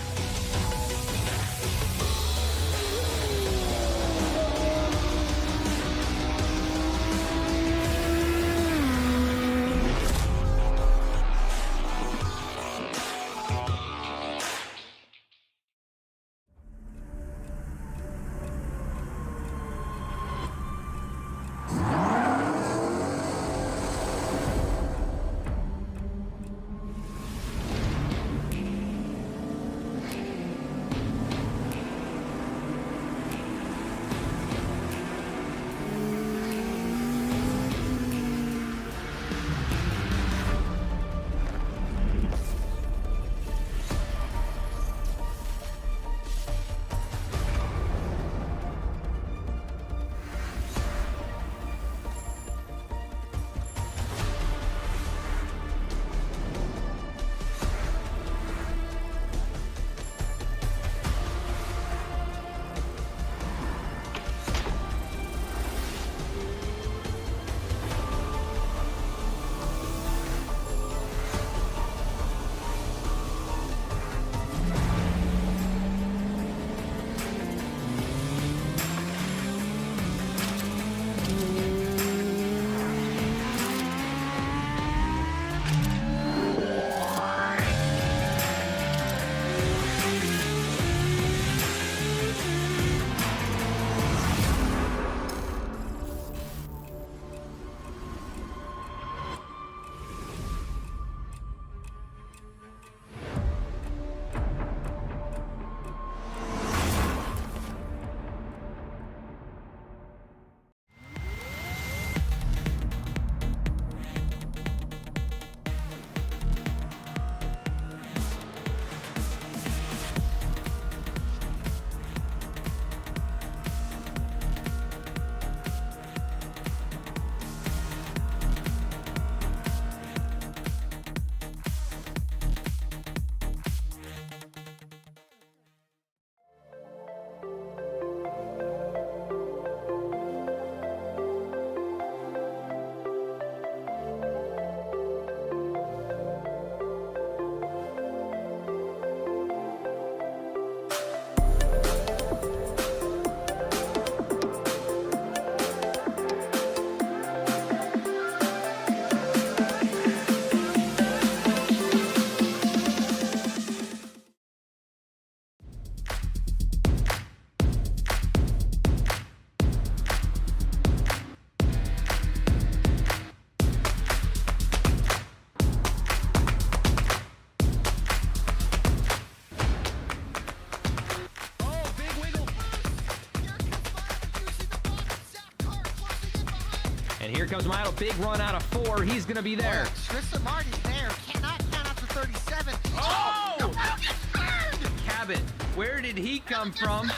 Speaker 6: And here comes Milo. Big run out of 4. He's going to be there.
Speaker 3: Tristan Marty's there. Cannot count out to 37.
Speaker 6: Oh!
Speaker 3: No, gets burned!
Speaker 6: Cabot, where did he come from?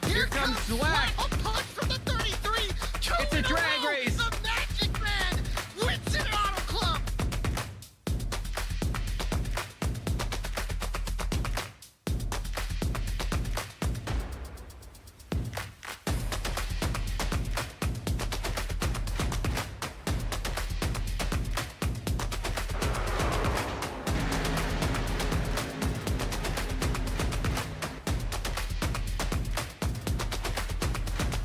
Speaker 6: Here comes
Speaker 3: Swag.
Speaker 6: Swag.
Speaker 3: A punch from the 33.
Speaker 6: It's a drag.